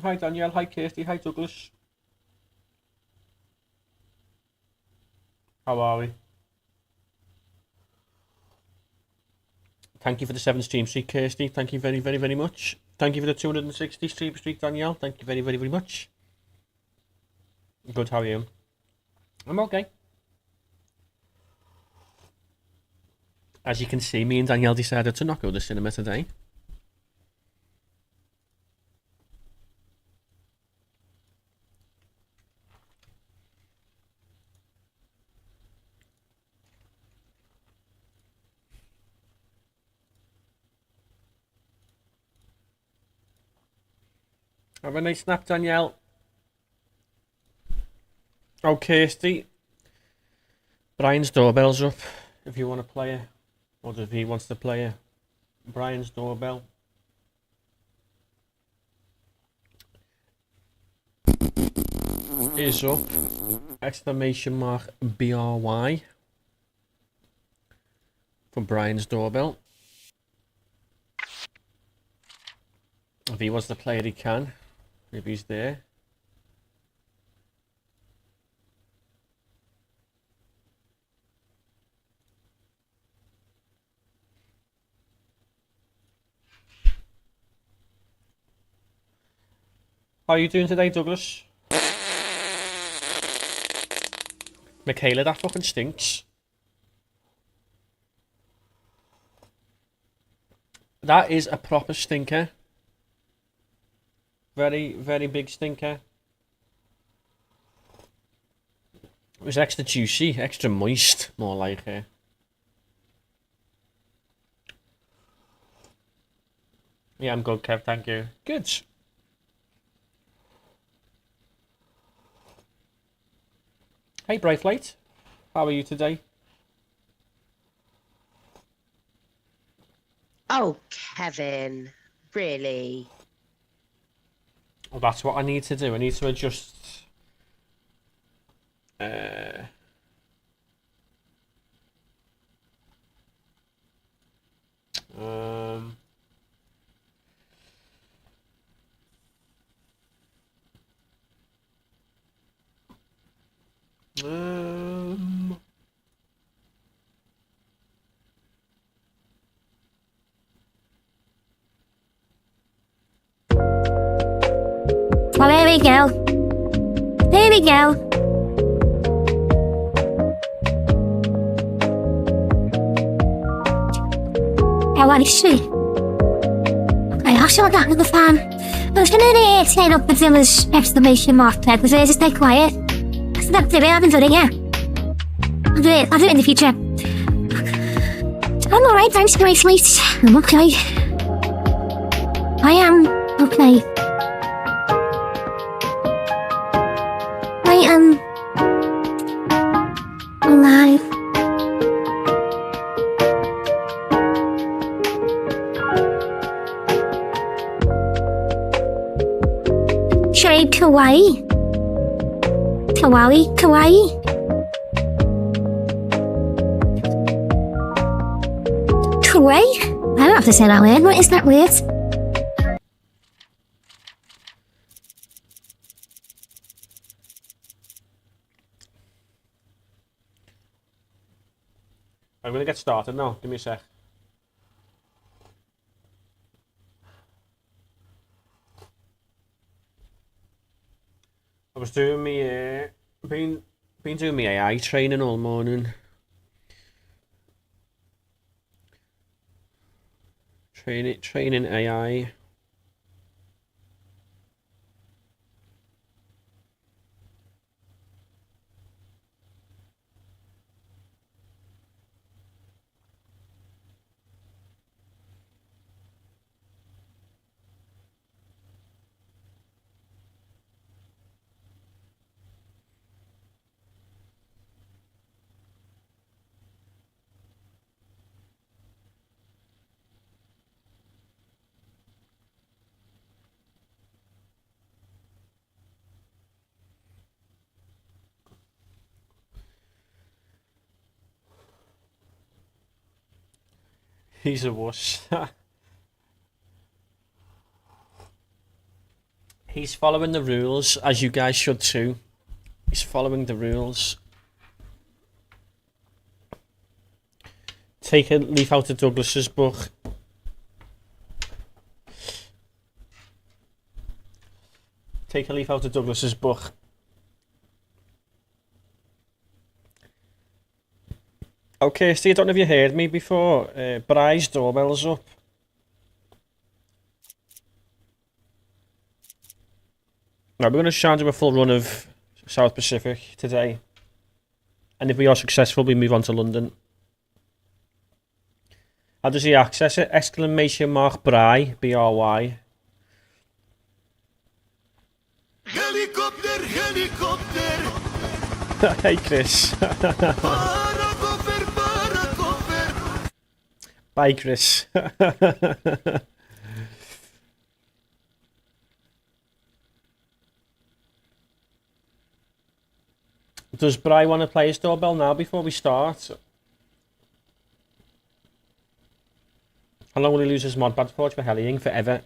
hi Danielle, hi Kirsty, hi Douglas. How are we? Thank you for the 7 stream streak, Kirsty. Thank you very, very, very much. Thank you for the 260 stream streak, Danielle. Thank you very, very, very much. Good, how are you? I'm okay. As you can see, me and Danielle decided to not go to the cinema today. Have a nice snap, Danielle. Oh, Kirsty. Brian's doorbell's up. If you want to play it. Or if he wants to play it. Brian's doorbell. Is up. Exclamation mark BRY. For Brian's doorbell. If he wants to play it, he can. If he's there. How are you doing today, Douglas? Michaela, that fucking stinks. That is a proper stinker. Very, very big stinker. It was extra juicy, extra moist, more like it. Yeah, I'm good, Kev, thank you. Good. Hey, Brightlight. How are you today? Oh, Kevin, really? Well, that's what I need to do. I need to adjust. Um. Um. Well, there we go. There we go. How are you? I also got the fan. I was gonna turn up the Zilla's exclamation mark there, because just stay quiet. So that's it, I haven't done it yet. I'll do it in the future. I'm alright, thanks, great sweet. I'm okay. I am okay. I am alive. Trade Kawaii. Kawaii. Kawaii? I don't have to say that word. What is that word? I'm gonna get started now. Give me a sec. I was doing me been doing me AI training all morning. Training AI. He's a wuss. He's following the rules, as you guys should too. He's following the rules. Take a leaf out of Douglas's book. Take a leaf out of Douglas's book. Okay, Steve, I don't know if you heard me before. Bry's doorbell's up. Now, we're going to challenge him a full run of South Pacific today. And if we are successful, we move on to London. How does he access it? Exclamation mark Bry, B-R-Y. Helicopter, helicopter. Hey, Chris. Paracofer, paracofer. Bye, Chris. Does Bry want to play his doorbell now before we start? How long will he lose his mod badge for Hellying? Forever.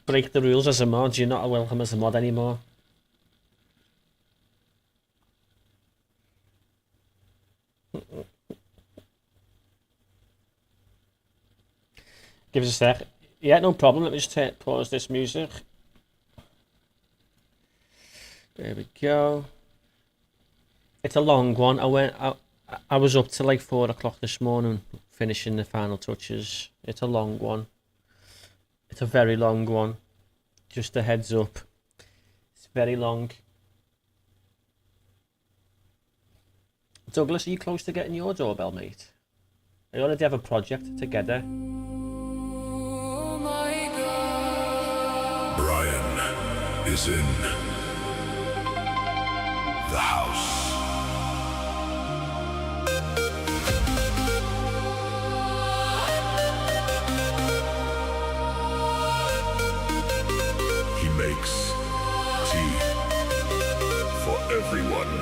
Break the rules as a mod. You're not welcome as a mod anymore. Give us a sec. Yeah, no problem. Let me just pause this music. There we go. It's a long one. I was up till like 4 o'clock this morning finishing the final touches. It's a long one. It's a very long one. Just a heads up. It's very long. Douglas, are you close to getting your doorbell, mate? I already have a project together. Brian is in the house. He makes tea for everyone.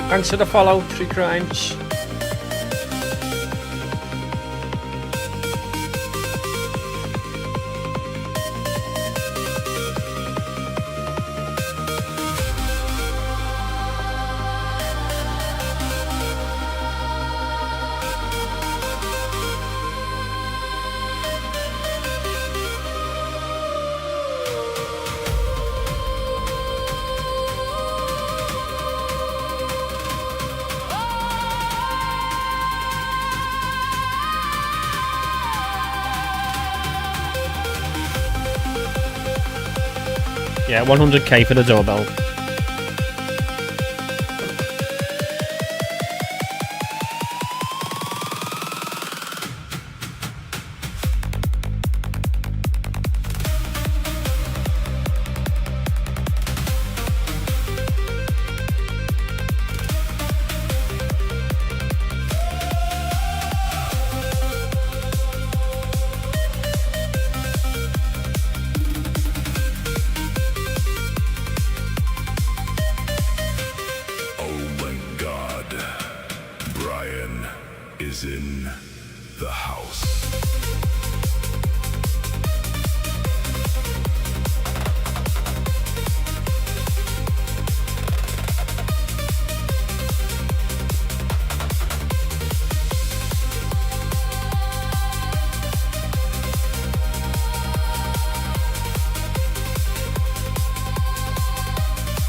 Thanks for the follow, True Crimes. Yeah, 100k for the doorbell. Is in the house.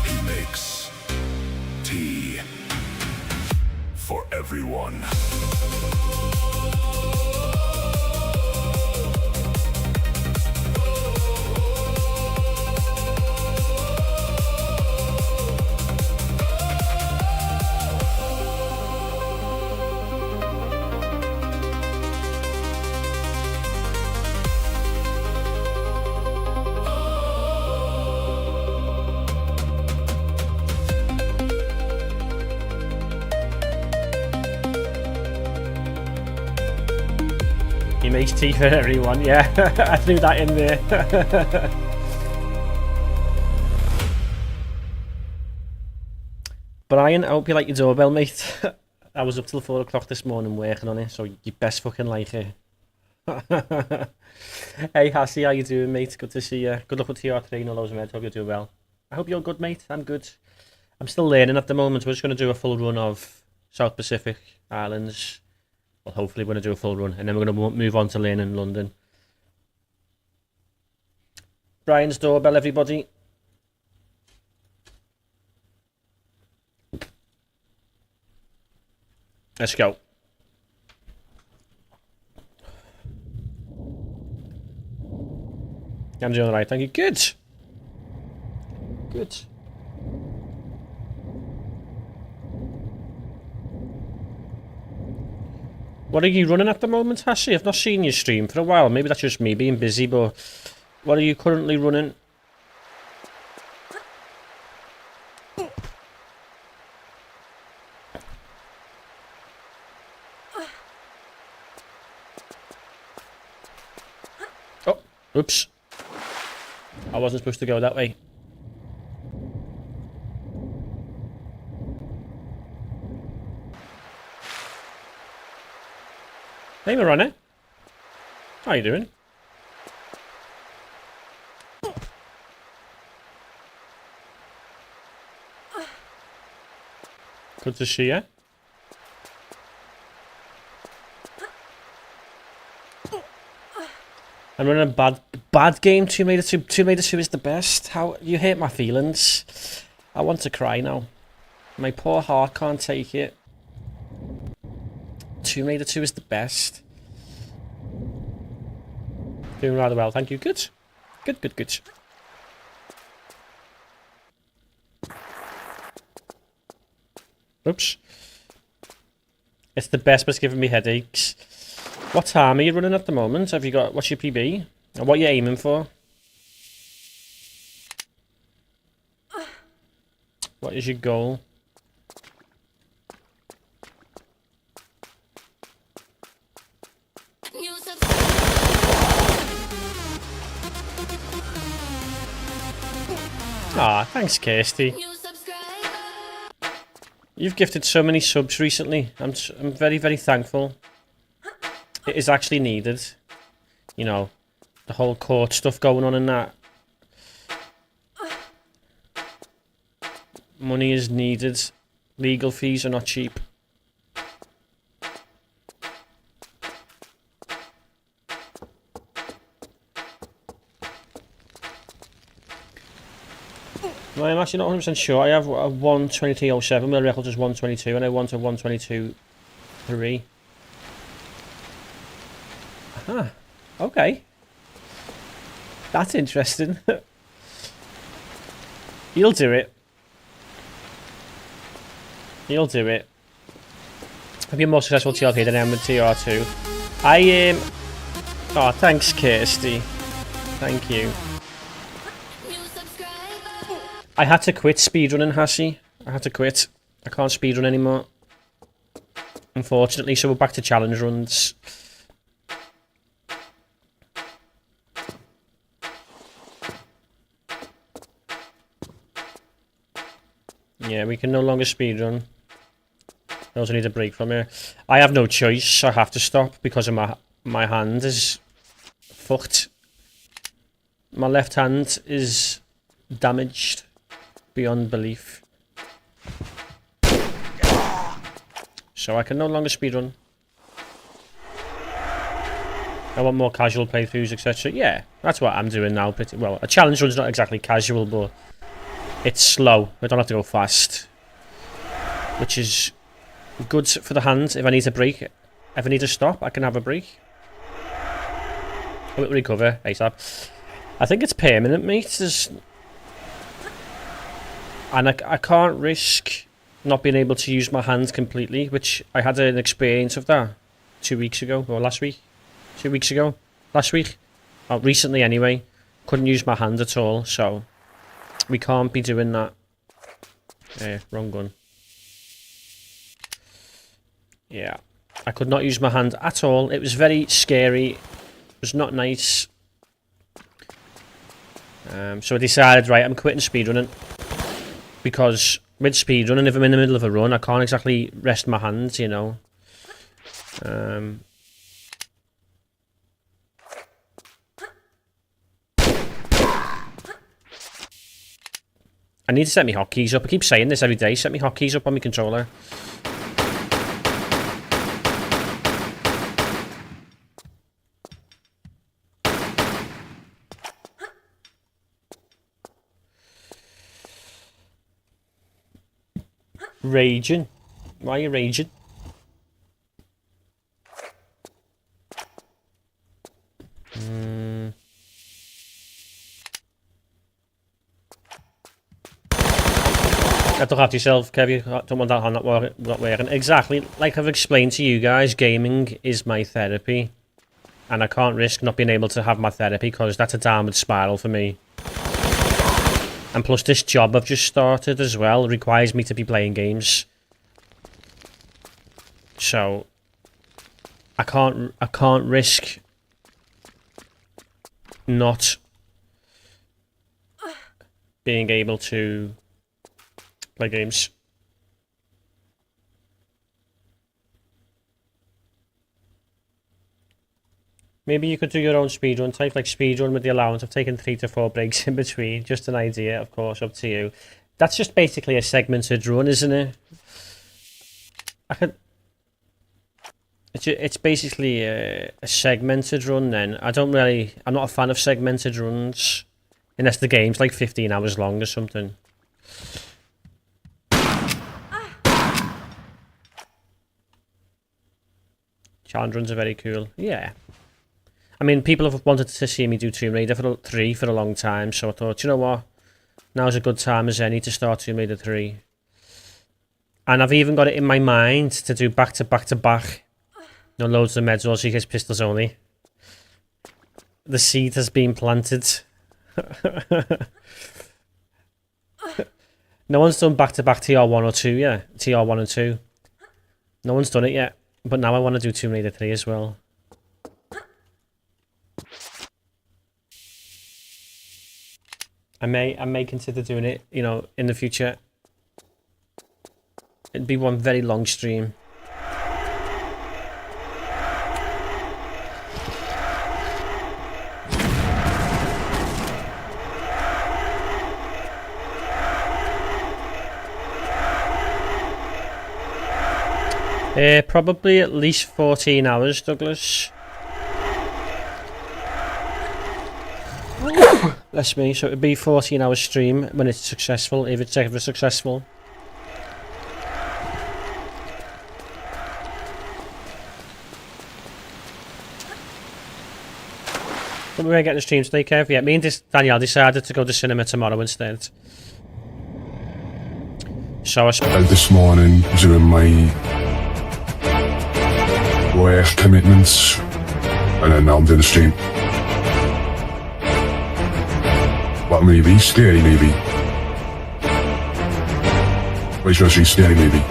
He makes tea for everyone. He makes tea for everyone, yeah. I threw that in there. Brian, I hope you like your doorbell, mate. I was up till 4 o'clock this morning working on it, so you best fucking like it. Hey, Hassie, how you doing, mate? Good to see you. Good luck with TR3 and all those meds. Hope you're doing well. I hope you're good, mate. I'm good. I'm still learning at the moment. We're just going to do a full run of South Pacific Islands. Well, hopefully we're going to do a full run, and then we're going to move on to learning London. Brian's doorbell, everybody. Let's go. I'm doing alright, thank you. Good. Good. What are you running at the moment, Hassie? I've not seen you stream for a while. Maybe that's just me being busy, but what are you currently running? Oh, oops. I wasn't supposed to go that way. Hey, Maronna. How you doing? Good to see you. I'm running a bad game. Tomb Raider 2. Tomb Raider 2 is the best. How you hurt my feelings. I want to cry now. My poor heart can't take it. Tomb Raider 2 is the best. Doing rather well, thank you. Good. Good, good, good. Oops. It's the best, but it's giving me headaches. What time are you running at the moment? Have you got, what's your PB? And what are you aiming for? What is your goal? Ah, thanks, Kirsty. You've gifted so many subs recently. I'm very, very thankful. It is actually needed. You know, the whole court stuff going on and that. Money is needed. Legal fees are not cheap. No, I'm actually not 100% sure. I have a 123.07, my record is 122, and I want a 122.3. Aha, okay. That's interesting. You'll do it. You'll do it. I'll be a more successful TRP than I am with TR2. Oh, thanks, Kirsty. Thank you. I had to quit speedrunning, Hassie. I had to quit. I can't speedrun anymore. Unfortunately, so we're back to challenge runs. Yeah, we can no longer speedrun. I also need a break from here. I have no choice. I have to stop because of my hand is fucked. My left hand is damaged beyond belief. So I can no longer speedrun. I want more casual playthroughs, etc. Yeah, that's what I'm doing now. Pretty well. A challenge run's not exactly casual, but it's slow. I don't have to go fast, which is good for the hand. If I need a break, if I need to stop, I can have a break. I will recover ASAP. I think it's permanent, mate. And I can't risk not being able to use my hands completely, which I had an experience of that 2 weeks ago, or last week. 2 weeks ago? Last week? Oh, recently anyway. Couldn't use my hand at all, so we can't be doing that. Wrong gun. Yeah. I could not use my hand at all. It was very scary. It was not nice. So I decided, right, I'm quitting speedrunning. Because with speedrunning, if I'm in the middle of a run, I can't exactly rest my hands, you know. I need to set my hotkeys up. I keep saying this every day. Set my hotkeys up on my controller. Raging. Why are you raging? Look after yourself, Kev. You don't want that hand not wearing. Exactly. Like I've explained to you guys, gaming is my therapy. And I can't risk not being able to have my therapy because that's a downward spiral for me. And plus this job I've just started as well requires me to be playing games. So I can't risk not being able to play games. Maybe you could do your own speedrun type, like speedrun with the allowance of taking 3 to 4 breaks in between. Just an idea, of course, up to you. That's just basically a segmented run, isn't it? It's basically a segmented run then. I'm not a fan of segmented runs. Unless the game's like 15 hours long or something. Challenge runs are very cool. Yeah. I mean, people have wanted to see me do Tomb Raider 3 for a long time, so I thought, you know what? Now's a good time as any to start Tomb Raider 3. And I've even got it in my mind to do back to back to back. No loads of meds, or CK's pistols only. The seed has been planted. No one's done back to back TR1 or 2, yeah? TR1 and 2. No one's done it yet, but now I want to do Tomb Raider 3 as well. I may consider doing it, you know, in the future. It'd be one very long stream. Probably at least 14 hours, Douglas. That's me, so it'd be 14 hour stream when it's successful, if it's ever successful. But we're going to get the stream today, Kev. Yeah, me and Danielle decided to go to cinema tomorrow instead. So I This morning, doing my work commitments, and then now I'm doing the stream. What movie? Scary movie. Wait, should I see scary movie?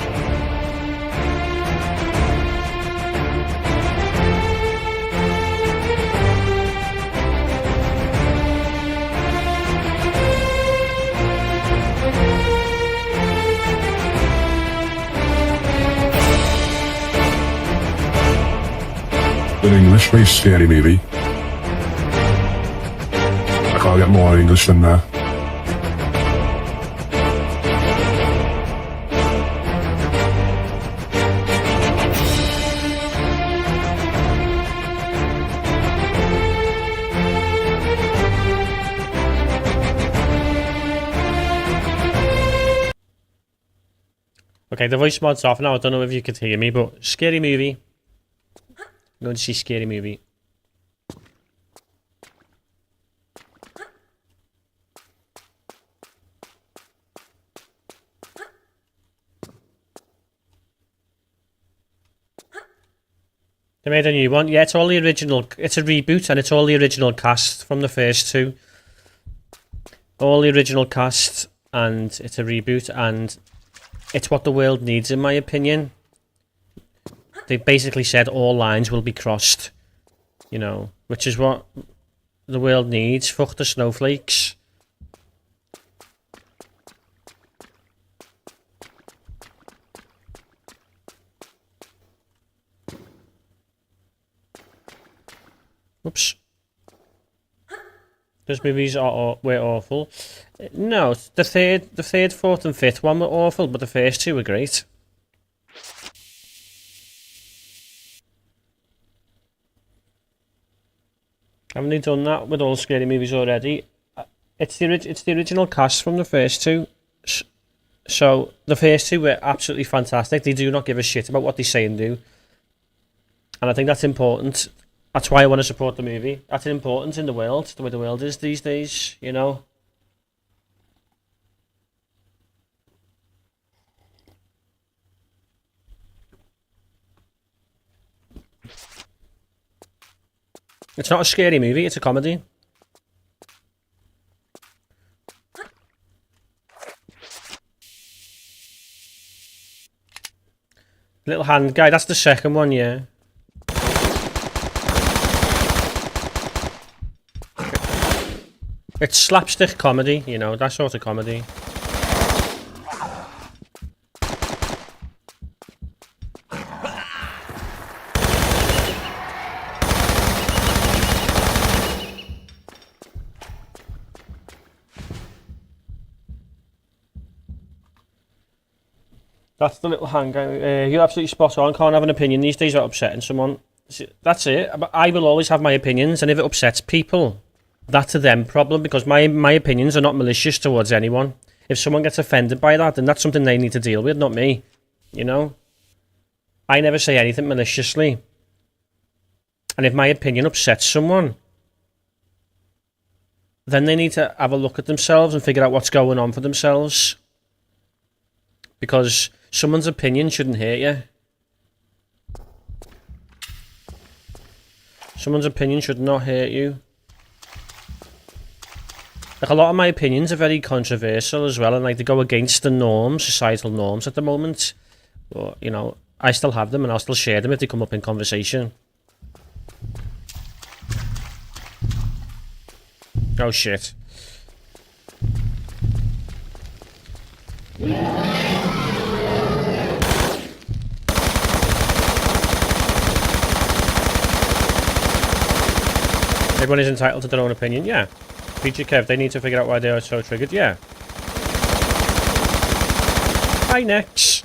An English-based scary movie. I can't get more English than that. Okay, the voice mod's off now. I don't know if you could hear me, but scary movie. I'm going to see scary movie. They made a new one. Yeah, it's all the original. It's a reboot, and it's all the original cast from the first two. All the original cast, and it's a reboot, and it's what the world needs, in my opinion. They basically said all lines will be crossed, you know, which is what the world needs. Fuck the snowflakes. Oops. Those movies were awful. No, the third, fourth, and fifth one were awful, but the first two were great. Haven't they done that with all scary movies already? It's the original cast from the first two. So the first two were absolutely fantastic. They do not give a shit about what they say and do, and I think that's important. That's why I want to support the movie. That's important in the world, the way the world is these days, you know. It's not a scary movie, it's a comedy. Little hand guy, that's the second one, yeah. It's slapstick comedy, you know, that sort of comedy. That's the little hand guy. You're absolutely spot on. Can't have an opinion these days without upsetting someone. That's it. I will always have my opinions, and if it upsets people, that's a them problem, because my opinions are not malicious towards anyone. If someone gets offended by that, then that's something they need to deal with, not me. You know? I never say anything maliciously. And if my opinion upsets someone, then they need to have a look at themselves and figure out what's going on for themselves. Because someone's opinion shouldn't hurt you. Someone's opinion should not hurt you. Like, a lot of my opinions are very controversial as well, and like they go against the norms, societal norms at the moment. But, you know, I still have them and I'll still share them if they come up in conversation. Oh shit. Everyone is entitled to their own opinion, yeah. Feature Kev, they need to figure out why they are so triggered, yeah. Hi, Nex.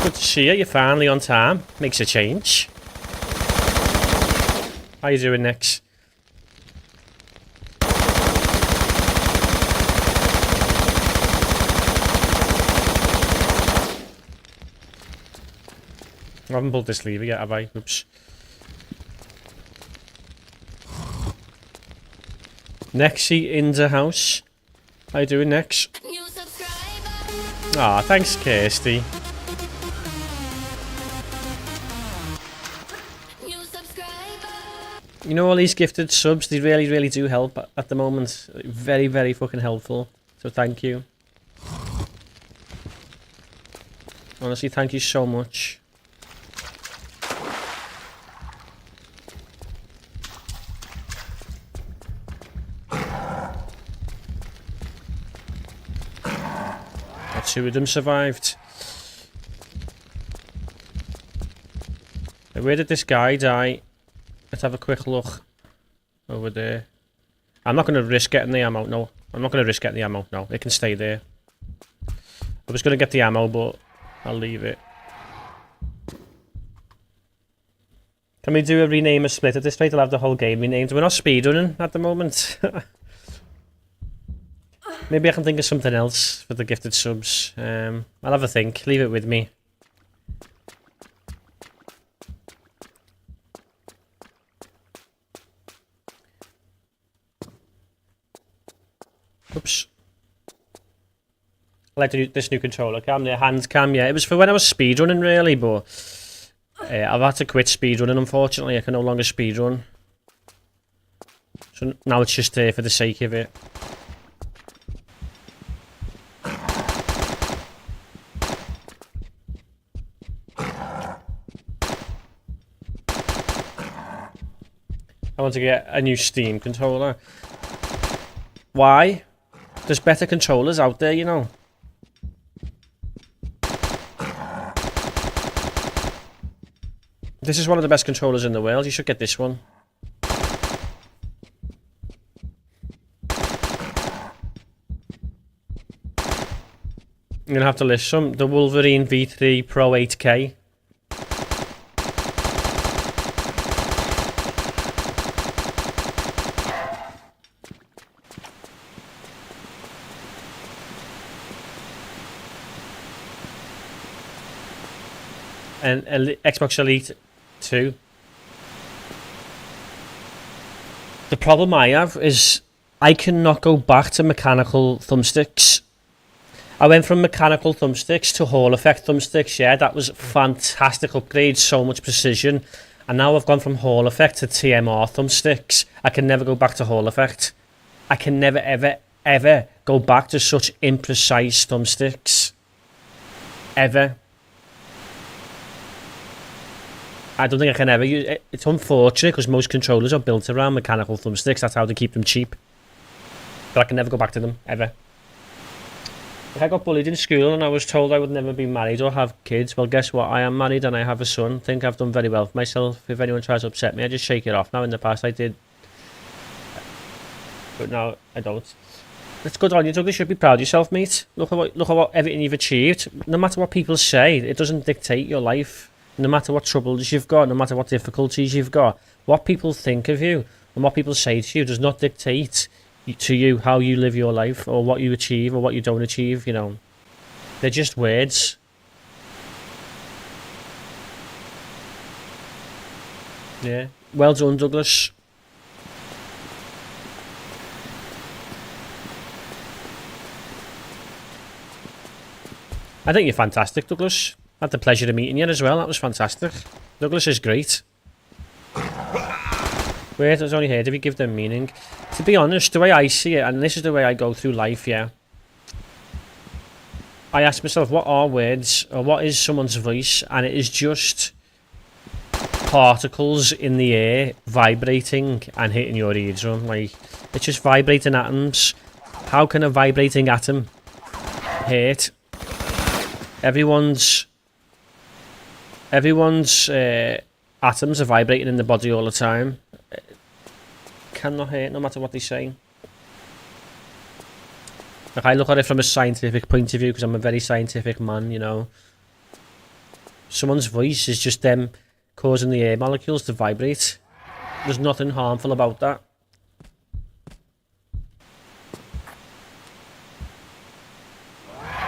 Good to see you, you're finally on time. Makes a change. How you doing, Nex? I haven't pulled this lever yet, have I? Oops. Nexy in the house. How you doing, Nex? Ah, thanks, Kirsty. You know, all these gifted subs, they really, really do help at the moment. Very, very fucking helpful. So thank you. Honestly, thank you so much. Two of them survived. Where did this guy die? Let's have a quick look. Over there. I'm not going to risk getting the ammo, no. I'm not going to risk getting the ammo, no. It can stay there. I was going to get the ammo, but I'll leave it. Can we do a rename a split? At this rate, I'll have the whole game renamed. We're not speedrunning at the moment. Maybe I can think of something else for the gifted subs. I'll have a think. Leave it with me. Oops. I like this new controller cam, the hand cam, yeah. It was for when I was speedrunning, really, but I've had to quit speedrunning, unfortunately. I can no longer speedrun. So now it's just for the sake of it. I want to get a new Steam controller. Why? There's better controllers out there, you know. This is one of the best controllers in the world. You should get this one. I'm gonna have to list some. The Wolverine V3 Pro 8K. And Xbox Elite 2. The problem I have is I cannot go back to mechanical thumbsticks. I went from mechanical thumbsticks to Hall Effect thumbsticks. Yeah, that was a fantastic upgrade, so much precision. And now I've gone from Hall Effect to TMR thumbsticks. I can never go back to Hall Effect. I can never, ever, ever go back to such imprecise thumbsticks. Ever. I don't think I can ever use it. It's unfortunate because most controllers are built around mechanical thumbsticks. That's how they keep them cheap. But I can never go back to them, ever. If I got bullied in school and I was told I would never be married or have kids, well, guess what? I am married and I have a son. I think I've done very well for myself. If anyone tries to upset me, I just shake it off. Now, in the past, I did. But now, I don't. It's good on you, Doug. You should be proud of yourself, mate. Look at what everything you've achieved. No matter what people say, it doesn't dictate your life. No matter what troubles you've got, no matter what difficulties you've got, what people think of you and what people say to you does not dictate to you how you live your life or what you achieve or what you don't achieve, you know. They're just words. Yeah. Well done, Douglas. I think you're fantastic, Douglas. I had the pleasure of meeting you as well. That was fantastic. Douglas is great. Wait, I was only here. Did we give them meaning? To be honest, the way I see it, and this is the way I go through life, yeah. I ask myself, what are words, or what is someone's voice? And it is just particles in the air vibrating and hitting your eardrum. Like, it's just vibrating atoms. How can a vibrating atom hurt? Everyone's atoms are vibrating in the body all the time. Cannot hurt no matter what they say. Like, I look at it from a scientific point of view because I'm a very scientific man, you know. Someone's voice is just them causing the air molecules to vibrate. There's nothing harmful about that.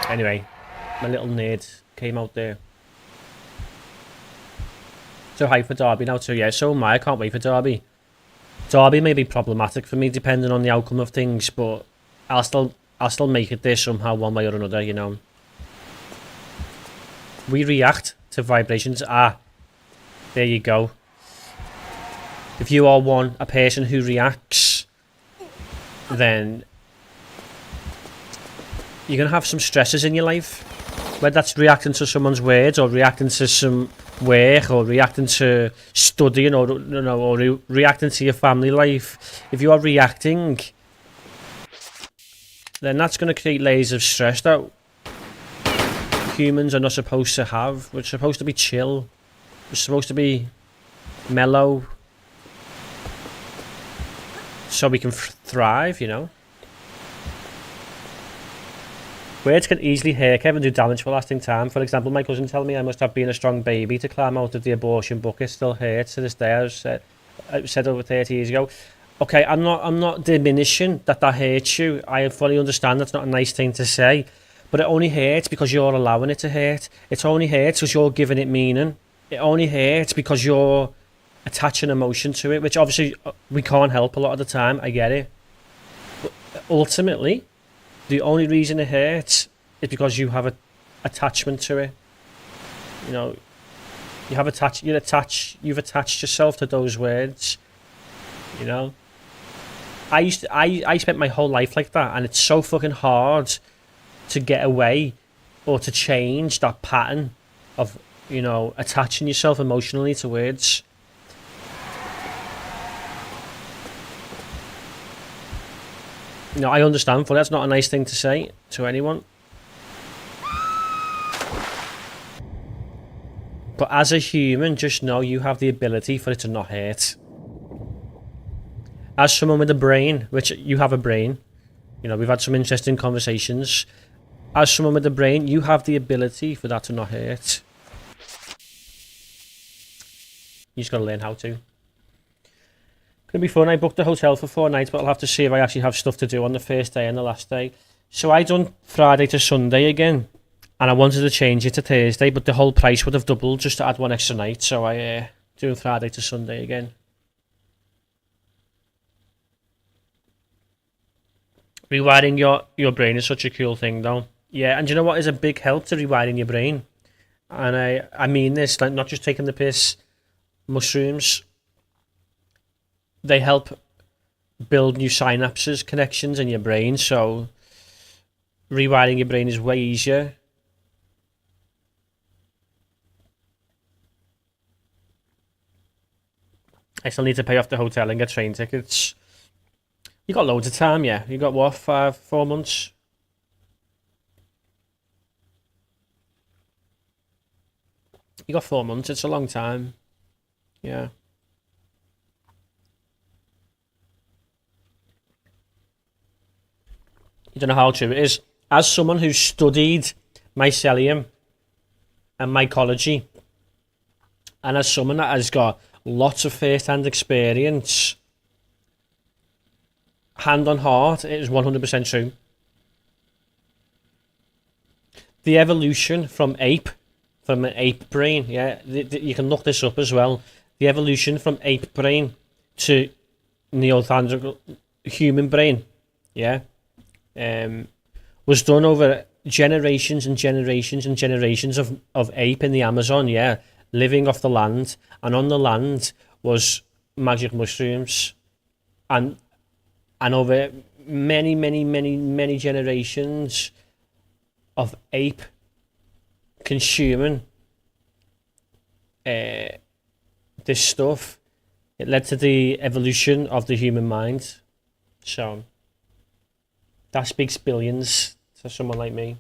Anyway, my little nerd came out there. So hyped for Derby now too, yeah, so am I. I can't wait for Derby. Derby may be problematic for me depending on the outcome of things, but I'll still make it there somehow, one way or another, you know. We react to vibrations. Ah, there you go. If you are a person who reacts, then you're going to have some stresses in your life. Whether that's reacting to someone's words or reacting to some work or reacting to studying or reacting to your family life. If you are reacting, then that's going to create layers of stress that humans are not supposed to have. We're supposed to be chill. We're supposed to be mellow. So we can thrive, you know. Words can easily hurt Kevin, do damage for lasting time. For example, my cousin told me I must have been a strong baby to climb out of the abortion bucket. Still hurts to this day. I said over 30 years ago. Okay, I'm not diminishing that hurts you. I fully understand that's not a nice thing to say, but it only hurts because you're allowing it to hurt. It only hurts because you're giving it meaning. It only hurts because you're attaching emotion to it, which obviously we can't help a lot of the time. I get it, but ultimately, the only reason it hurts is because you have an attachment to it. You know, you've attached yourself to those words. You know, I spent my whole life like that, and it's so fucking hard to get away or to change that pattern of, you know, attaching yourself emotionally to words. No, I understand, but that's not a nice thing to say to anyone. But as a human, just know you have the ability for it to not hurt. As someone with a brain, which you have a brain, you know, we've had some interesting conversations. As someone with a brain, you have the ability for that to not hurt. You just gotta learn how to. Gonna be fun. I booked a hotel for 4 nights, but I'll have to see if I actually have stuff to do on the first day and the last day. So I done Friday to Sunday again, and I wanted to change it to Thursday, but the whole price would have doubled just to add 1 extra night. So I doing Friday to Sunday again. Rewiring your brain is such a cool thing, though. Yeah, and you know what is a big help to rewiring your brain? And I mean this, like, not just taking the piss. Mushrooms, they help build new synapses, connections in your brain, so rewiring your brain is way easier. I still need to pay off the hotel and get train tickets. You got loads of time, yeah. You got what, 4 months? You got 4 months, it's a long time. Yeah. You don't know how true it is. As someone who studied mycelium and mycology, and as someone that has got lots of first-hand experience, hand on heart, it is 100% true. The evolution from an ape brain, yeah, you can look this up as well. The evolution from ape brain to Neanderthal human brain, yeah, was done over generations and generations and generations of ape in the Amazon, yeah, living off the land, and on the land was magic mushrooms, and over many generations of ape consuming this stuff, it led to the evolution of the human mind. So that speaks billions to someone like me.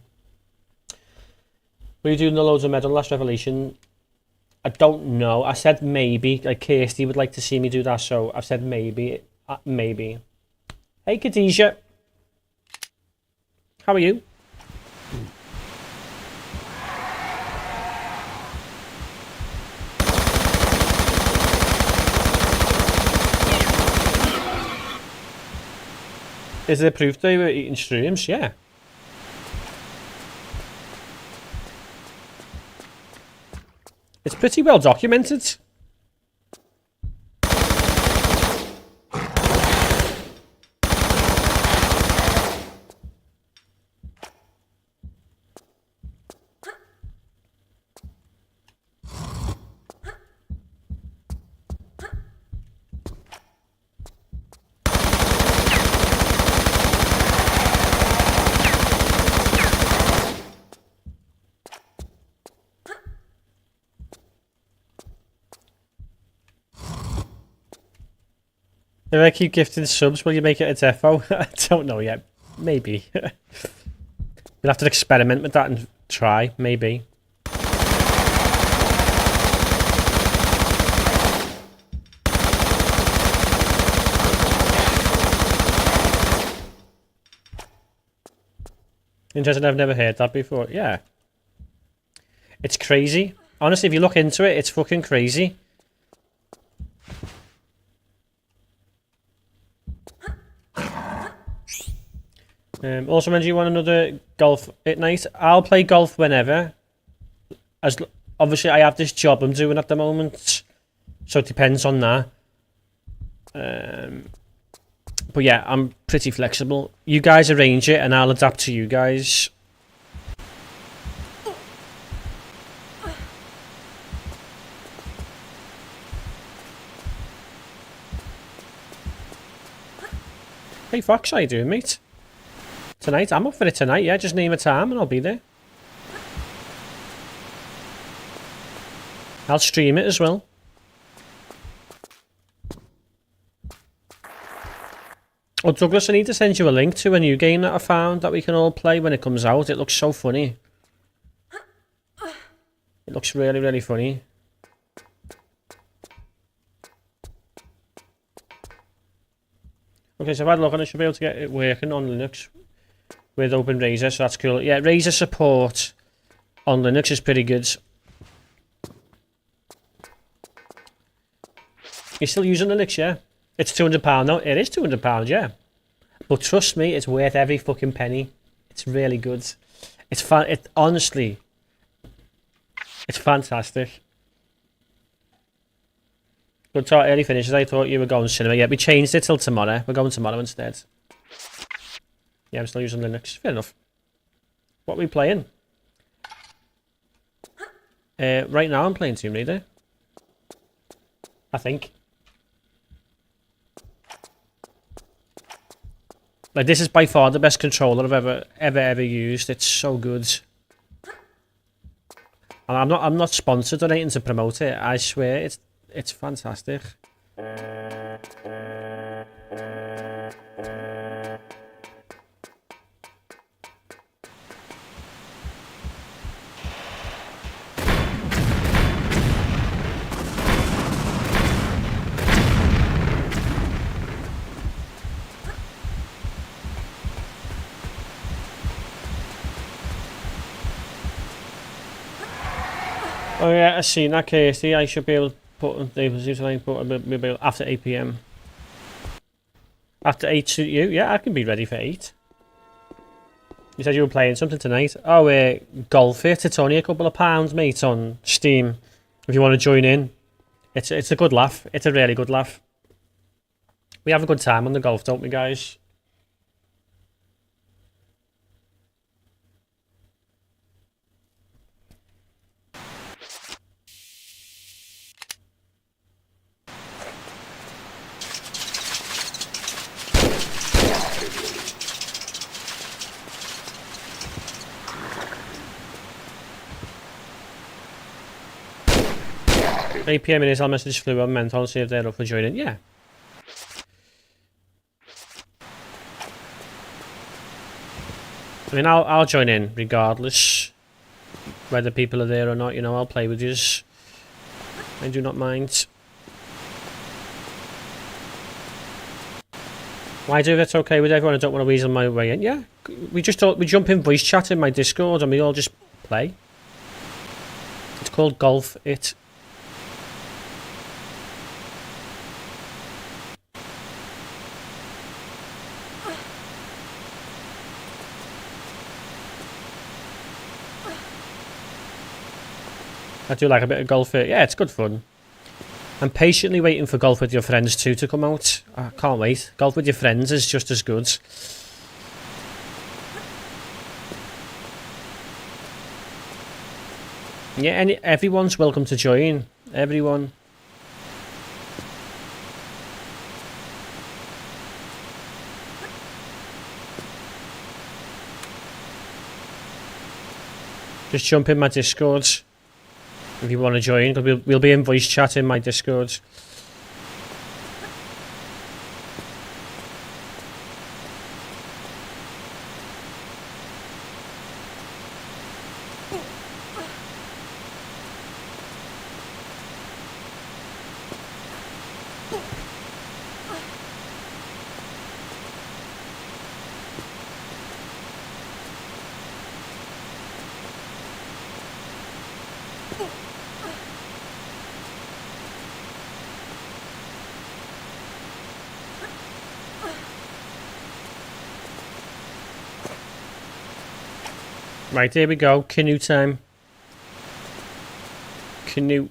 Were you doing the loads of medal last revelation? I don't know. I said maybe. Like Kirsty would like to see me do that, so I've said maybe. Maybe. Hey Khadijah, how are you? Is there proof they were eating shrooms? Yeah. It's pretty well documented. If I keep gifting subs, will you make it a defo? I don't know yet. Maybe. You'll have to experiment with that and try. Maybe. Interesting, I've never heard that before. Yeah. It's crazy. Honestly, if you look into it, it's fucking crazy. Also, when do you want another golf at night? I'll play golf whenever. Obviously, I have this job I'm doing at the moment, so it depends on that. But yeah, I'm pretty flexible. You guys arrange it, and I'll adapt to you guys. Hey Fox, how you doing, mate? Tonight? I'm up for it tonight, yeah. Just name a time and I'll be there. I'll stream it as well. Oh, Douglas, I need to send you a link to a new game that I found that we can all play when it comes out. It looks so funny. It looks really, really funny. Okay, so I've had a look and I should be able to get it working on Linux with OpenRaiser, so that's cool. Yeah, Razer support on Linux is pretty good. You're still using Linux, yeah? It's £200 now. It is £200, yeah. But trust me, it's worth every fucking penny. It's really good. It's fun. Honestly, it's fantastic. Good talk, early finishes. I thought you were going cinema. Yeah, we changed it till tomorrow. We're going tomorrow instead. Yeah, I'm still using Linux. Fair enough. What are we playing? Right now I'm playing Tomb Raider. I think. Like, this is by far the best controller I've ever used. It's so good. And I'm not sponsored or anything to promote it. I swear it's fantastic. Oh yeah, I seen that, Kirsty. I should be able to put maybe after 8 PM. After 8 suit you? Yeah, I can be ready for 8. You said you were playing something tonight. Oh, Golf It. It's only a couple of pounds, mate, on Steam. If you want to join in. It's a good laugh. It's a really good laugh. We have a good time on the golf, don't we, guys? PM it is. I'll message Flu and Mental and see if they're up for joining. Yeah. I mean, I'll join in regardless whether people are there or not. You know, I'll play with yous. I do not mind. Why do that's okay with everyone? I don't want to weasel my way in. Yeah, we jump in voice chat in my Discord and we all just play. It's called Golf It. I do like a bit of Golf It. Yeah, it's good fun. I'm patiently waiting for Golf with Your Friends 2 to come out. I can't wait. Golf with Your Friends is just as good. Yeah, everyone's welcome to join. Everyone. Just jump in my Discord. If you want to join, we'll be in voice chat in my Discord. Right, here we go. Canoe time. Canoe.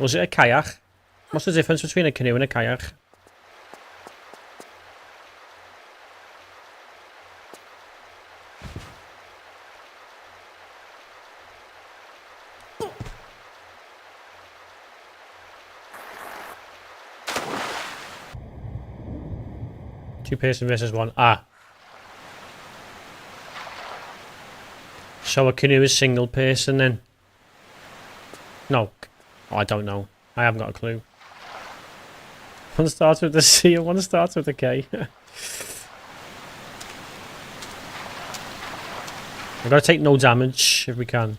Was it a kayak? What's the difference between a canoe and a kayak? Two-person versus one. Ah. So a canoe is single person then? No. Oh, I don't know. I haven't got a clue. One starts with a C and one starts with a K. We've got to take no damage if we can.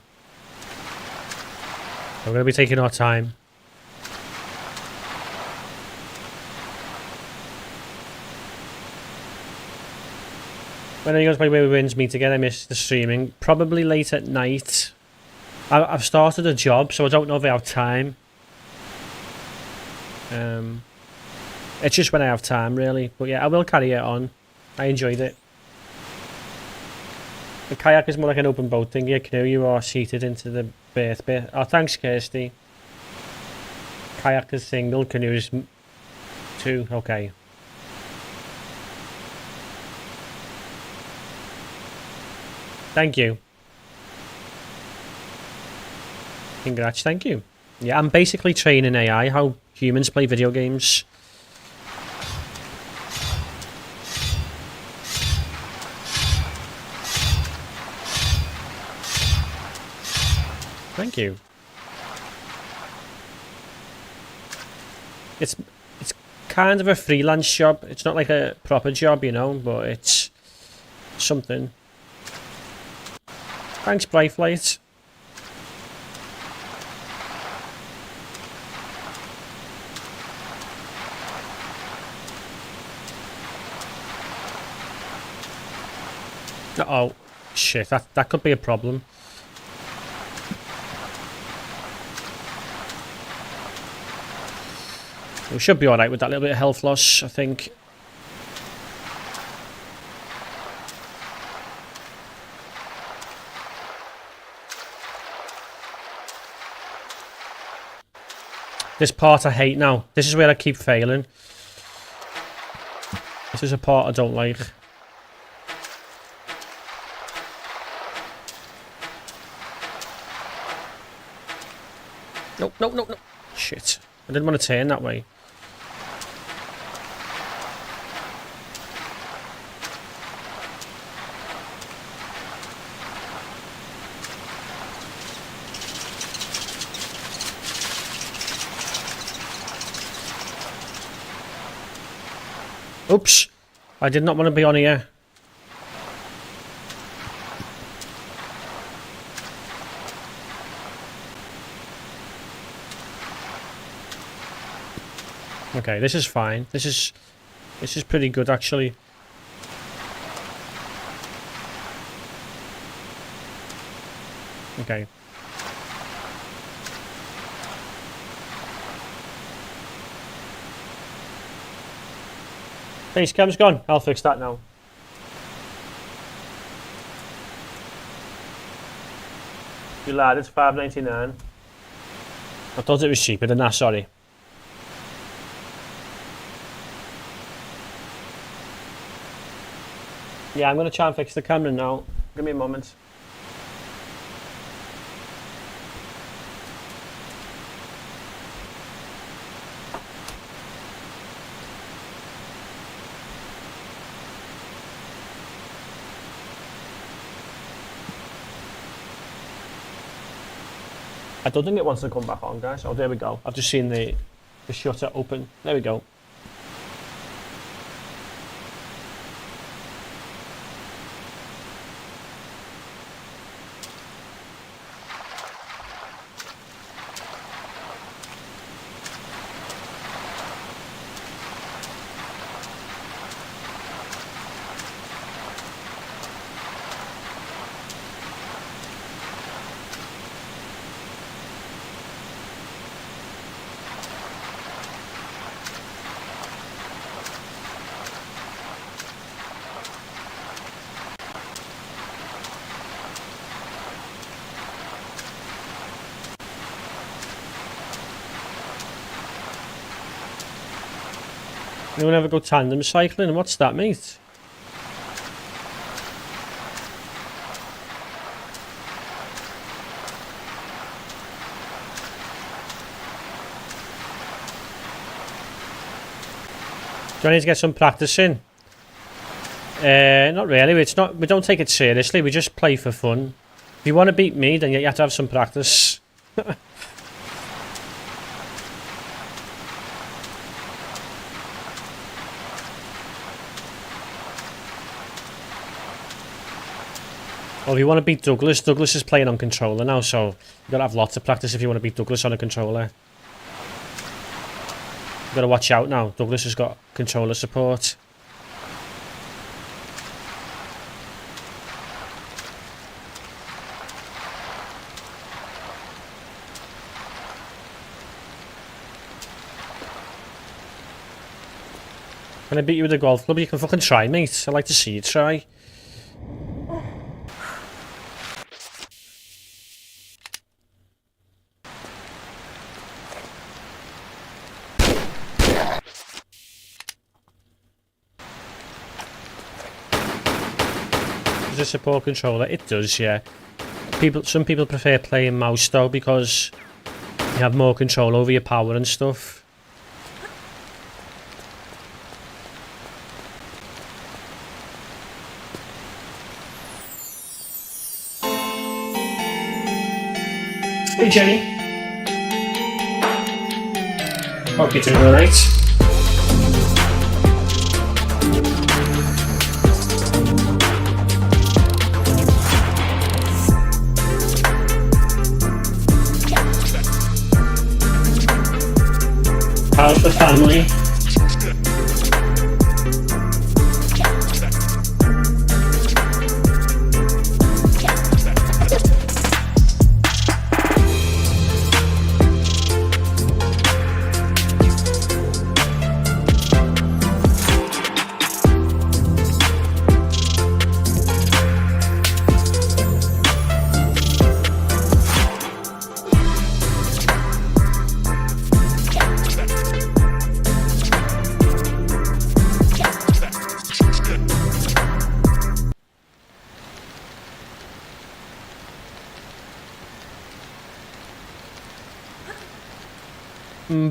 We're going to be taking our time. When are you guys play Where We Wins meet again? I missed the streaming. Probably late at night. I've started a job, so I don't know if I have time. It's just when I have time, really. But yeah, I will carry it on. I enjoyed it. The kayak is more like an open boat thing. Yeah, canoe, you are seated into the berth bit. Oh, thanks, Kirsty. Kayak is single, canoe is 2. Okay. Thank you. Congrats, thank you. Yeah, I'm basically training AI how humans play video games. Thank you. It's kind of a freelance job. It's not like a proper job, you know, but it's something. Thanks, Brightlight. Uh-oh. Shit, that could be a problem. We should be alright with that little bit of health loss, I think. This part I hate now. This is where I keep failing. This is a part I don't like. No, no, no, no. Shit. I didn't want to turn that way. Oops. I did not want to be on here. Okay, this is fine. This is pretty good actually. Okay. Face cam's gone. I'll fix that now. You lad, it's $5.99. I thought it was cheaper than that, sorry. Yeah, I'm going to try and fix the camera now. Give me a moment. I don't think it wants to come back on, guys. Oh, there we go. I've just seen the shutter open. There we go. Anyone ever go tandem cycling? What's that, mate? Do I need to get some practice in? Not really. It's not. We don't take it seriously. We just play for fun. If you want to beat me, then you have to have some practice. Well, if you want to beat Douglas, Douglas is playing on controller now, so you've got to have lots of practice if you want to beat Douglas on a controller. You've got to watch out now. Douglas has got controller support. When I beat you with a golf club, you can fucking try, mate. I'd like to see you try. Does it support controller? It does, yeah. Some people prefer playing mouse though because you have more control over your power and stuff. Hey Jenny. Hope you're doing alright. How's the family?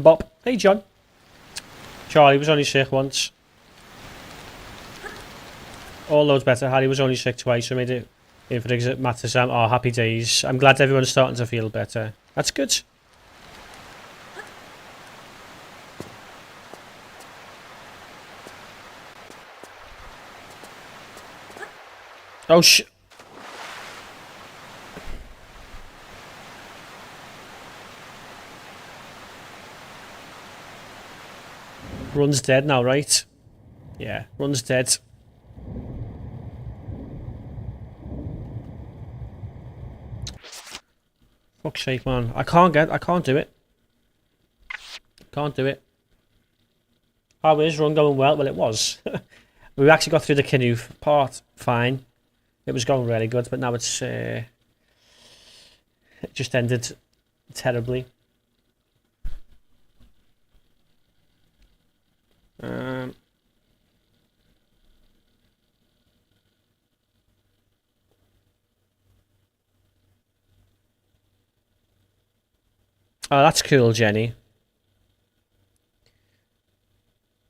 Bop. Hey John. Charlie was only sick once. All loads better. Harry was only sick twice, so made it in for exit matters. Oh, happy days. I'm glad everyone's starting to feel better. That's good. Oh Run's dead now, right? Yeah, Run's dead. Fuck's sake, man. I can't do it. Can't do it. How is Run going well? Well, it was. We actually got through the canoe part fine. It was going really good, but now it's it just ended terribly. Oh, that's cool, Jenny.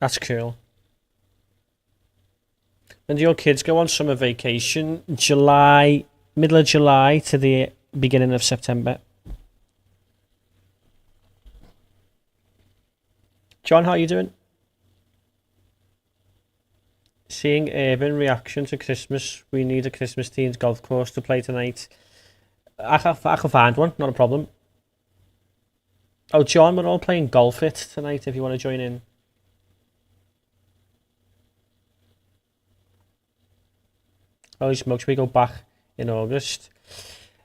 That's cool. When do your kids go on summer vacation? July, middle of July to the beginning of September. John, how are you doing? Seeing urban reaction to Christmas. We need a Christmas teens golf course to play tonight. I can find one, not a problem. Oh, John, we're all playing Golf It tonight if you want to join in. Holy smokes, we go back in August.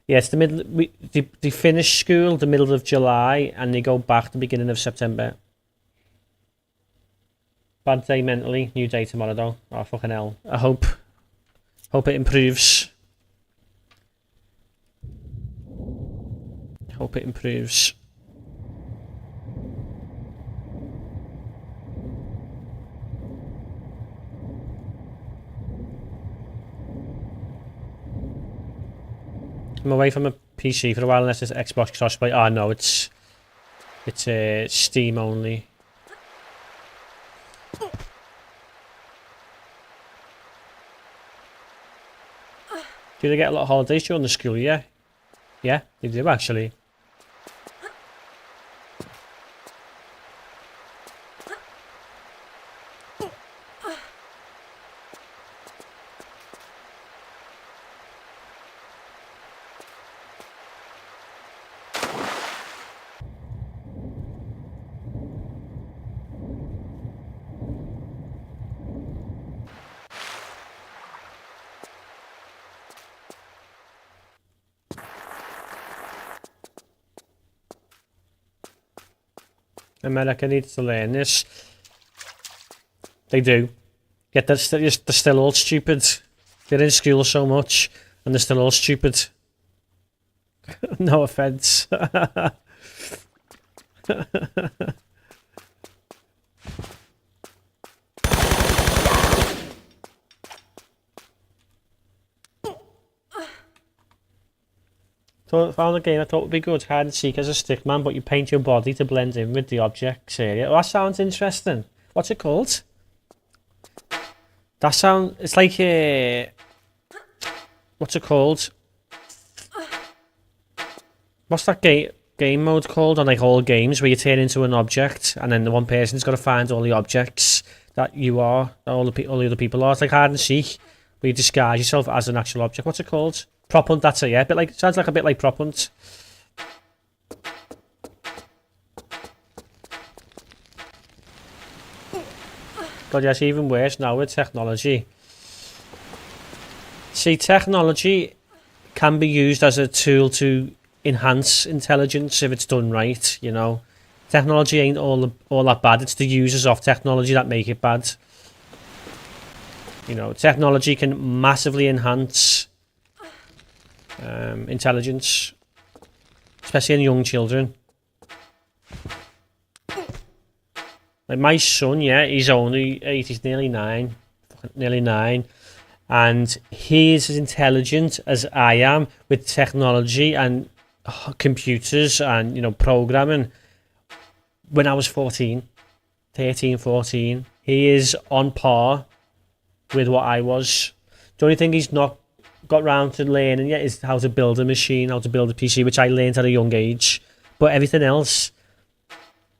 Yeah, it's the middle. They finish school the middle of July and they go back the beginning of September. Bad day mentally. New day tomorrow though. Oh fucking hell. I hope it improves. Hope it improves. I'm away from a PC for a while unless it's Xbox crossplay. Oh no, it's Steam only. Do they get a lot of holidays during the school year? Yeah, they do actually. America needs to learn this. They do. Yet they're still all stupid. They're in school so much, and they're still all stupid. No offense. So found a game I thought would be good, hide and seek as a stickman, but you paint your body to blend in with the objects area. Well, that sounds interesting. What's it called? It's like what's it called? What's that game mode called on like all games where you turn into an object and then the one person's got to find all the objects that you are, that all the other people are. It's like hide and seek, where you disguise yourself as an actual object. What's it called? Prop hunt, that's it, yeah. Sounds like a bit like prop hunt. God, yes, even worse now with technology. See, technology can be used as a tool to enhance intelligence if it's done right, you know. Technology ain't all that bad. It's the users of technology that make it bad. You know, technology can massively enhance intelligence, especially in young children. Like my son, yeah, he's only 8, he's nearly 9, and he is as intelligent as I am with technology and computers and, you know, programming. When I was 13, 14, he is on par with what I was. The only thing he's not got round to learning yet is how to build a machine, how to build a PC, which I learned at a young age. But everything else,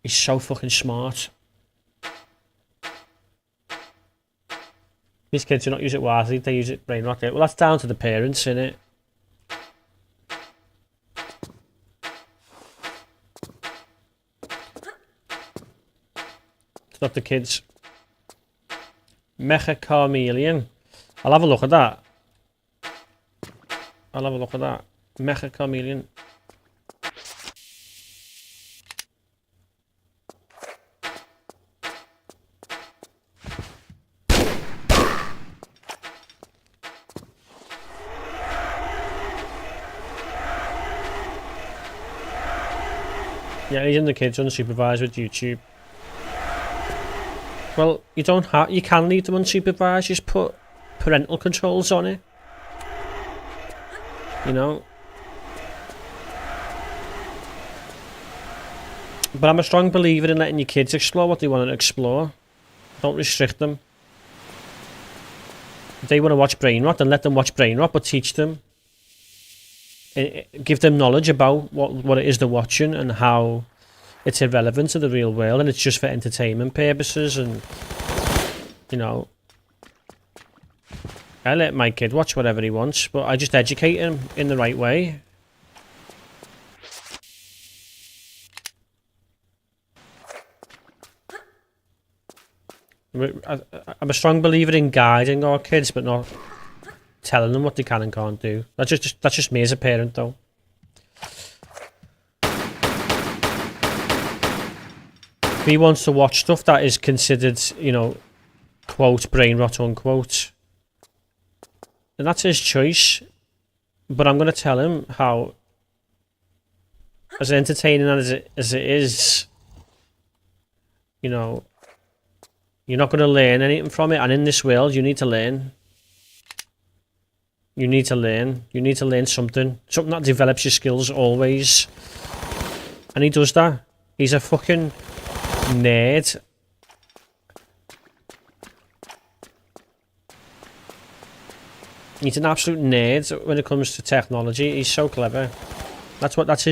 he's so fucking smart. These kids do not use it wisely, they use it brain rot. Well, that's down to the parents, innit? It's not the kids. Mecha Chameleon. I'll have a look at that. Mecha Chameleon. Yeah, he's in the kids unsupervised with YouTube. Well, you can leave them unsupervised, just put parental controls on it. You know? But I'm a strong believer in letting your kids explore what they want to explore. Don't restrict them. If they want to watch brain rot, then let them watch brain rot, but teach them. Give them knowledge about what it is they're watching and how it's irrelevant to the real world and it's just for entertainment purposes. And, you know, I let my kid watch whatever he wants, but I just educate him in the right way. I'm a strong believer in guiding our kids, but not telling them what they can and can't do. That's just me as a parent, though. If he wants to watch stuff that is considered, you know, quote, brain rot, unquote, then that's his choice. But I'm going to tell him how, as entertaining as it is, you know, you're not going to learn anything from it. And in this world, you need to learn. You need to learn. You need to learn something. Something that develops your skills always. And he does that. He's a fucking nerd. He's an absolute nerd when it comes to technology. He's so clever. That's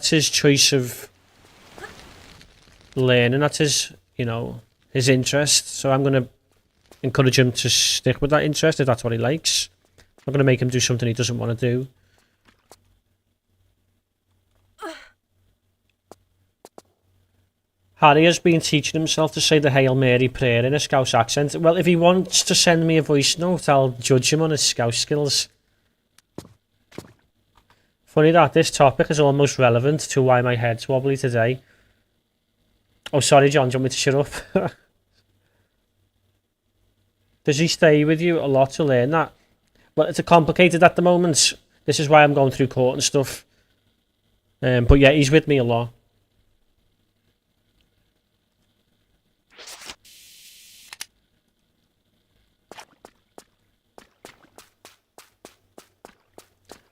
his choice of learning. That's his, you know, his interest. So I'm going to encourage him to stick with that interest if that's what he likes. I'm not going to make him do something he doesn't want to do. Harry has been teaching himself to say the Hail Mary prayer in a Scouse accent. Well, if he wants to send me a voice note, I'll judge him on his Scouse skills. Funny that this topic is almost relevant to why my head's wobbly today. Oh, sorry, John. Do you want me to shut up? Does he stay with you a lot to learn that? Well, it's complicated at the moment. This is why I'm going through court and stuff. But yeah, he's with me a lot.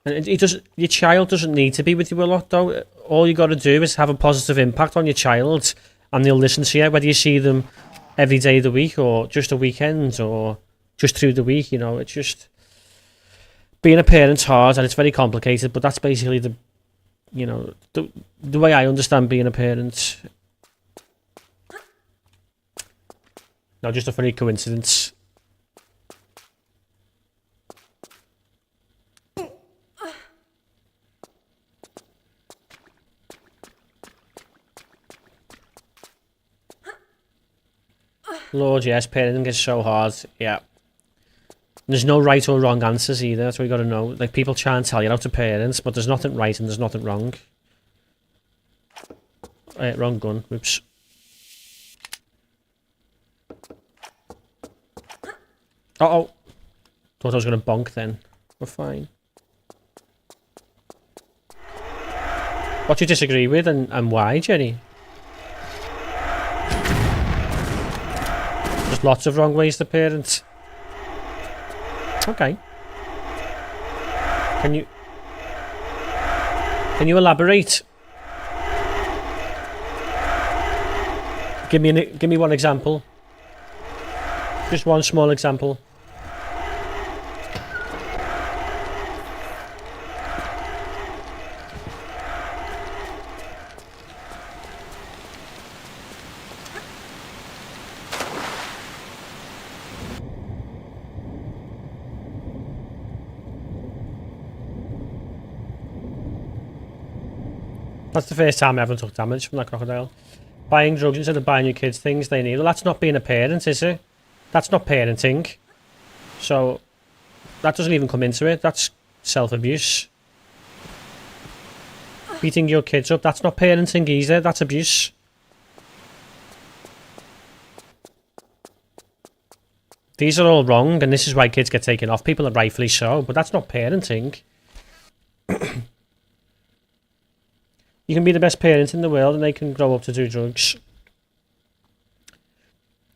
And your child doesn't need to be with you a lot, though. All you got to do is have a positive impact on your child, and they'll listen to you, whether you see them every day of the week, or just a weekend, or just through the week. You know, it's just being a parent's hard, and it's very complicated. But that's basically the way I understand being a parent. Not just a funny coincidence. Lord, yes, parenting is so hard. Yeah. There's no right or wrong answers either. That's what you got to know. Like, people try and tell you how to parent, but there's nothing right and there's nothing wrong. Wrong gun. Oops. Uh-oh. Thought I was going to bonk then. We're fine. What do you disagree with and why, Jenny? There's lots of wrong ways to parent. Okay. Can you elaborate? Give me one example. Just one small example. That's the first time I ever took damage from that crocodile. Buying drugs instead of buying your kids things they need. Well, that's not being a parent, is it? That's not parenting. So, that doesn't even come into it. That's self-abuse. Beating your kids up, that's not parenting either. That's abuse. These are all wrong, and this is why kids get taken off. People are rightfully so, but that's not parenting. You can be the best parent in the world and they can grow up to do drugs.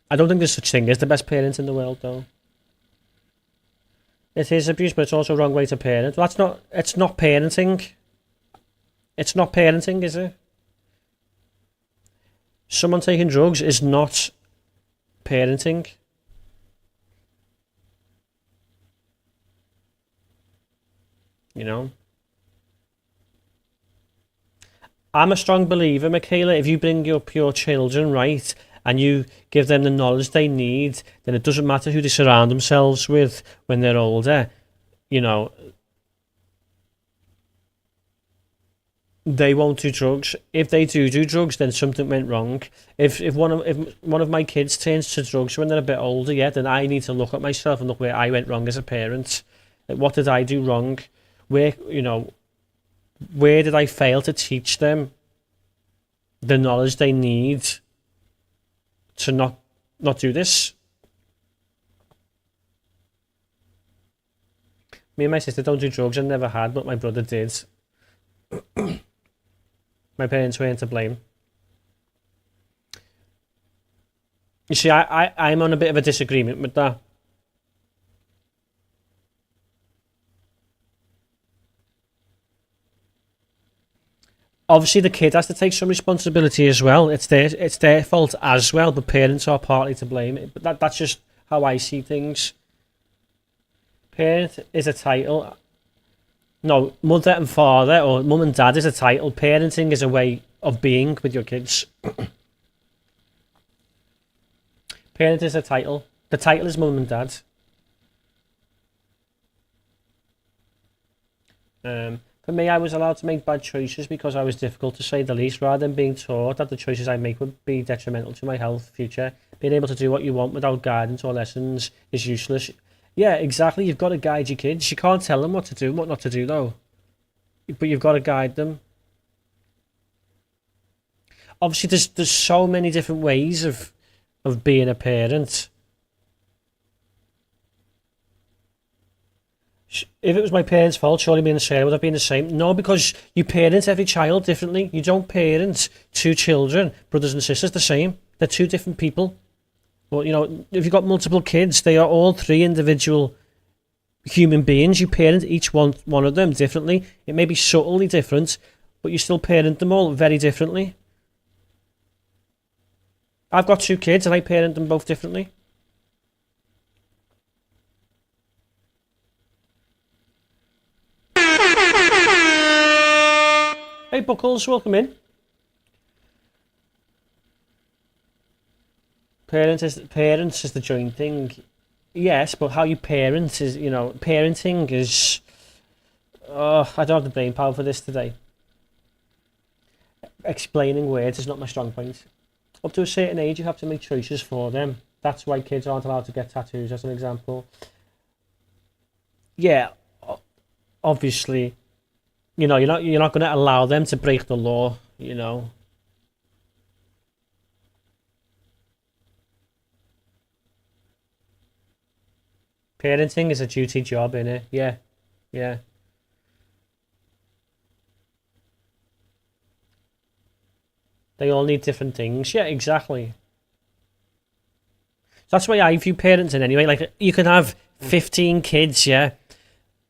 I don't think there's such thing as the best parent in the world, though. It is abuse, but it's also a wrong way to parent. Well, it's not parenting. It's not parenting, is it? Someone taking drugs is not parenting. You know? I'm a strong believer, Michaela, if you bring up your children right and you give them the knowledge they need, then it doesn't matter who they surround themselves with when they're older. You know, they won't do drugs. If they do drugs, then something went wrong. If one of my kids turns to drugs when they're a bit older, yeah, then I need to look at myself and look where I went wrong as a parent. Like, what did I do wrong? Where did I fail to teach them the knowledge they need to not do this? Me and my sister don't do drugs and never had, but my brother did. My parents weren't to blame. You see, I'm on a bit of a disagreement with that. Obviously, the kid has to take some responsibility as well. It's their fault as well, but parents are partly to blame. But that's just how I see things. Parent is a title. No, mother and father, or mum and dad is a title. Parenting is a way of being with your kids. Parent is a title. The title is mum and dad. For me, I was allowed to make bad choices because I was difficult, to say the least, rather than being taught that the choices I make would be detrimental to my health, future. Being able to do what you want without guidance or lessons is useless. Yeah, exactly. You've got to guide your kids. You can't tell them what to do and what not to do, though. But you've got to guide them. obviously there's so many different ways of being a parent. If it was my parents' fault, surely me and Sarah would have been the same. No, because you parent every child differently. You don't parent two children, brothers and sisters, the same. They're two different people. Well, you know, if you've got multiple kids, they are all three individual human beings. You parent each one of them differently. It may be subtly different, but you still parent them all very differently. I've got two kids and I parent them both differently. Hey Buckles, welcome in. Parents is the joint thing. Yes, but how you parent is, you know, parenting is... Oh, I don't have the brain power for this today. Explaining words is not my strong point. Up to a certain age, you have to make choices for them. That's why kids aren't allowed to get tattoos, as an example. Yeah, obviously, you know, you're not going to allow them to break the law, you know. Parenting is a duty job, innit? Yeah, yeah. They all need different things. Yeah, exactly. That's why I view parenting anyway. Like, you can have 15 kids, yeah,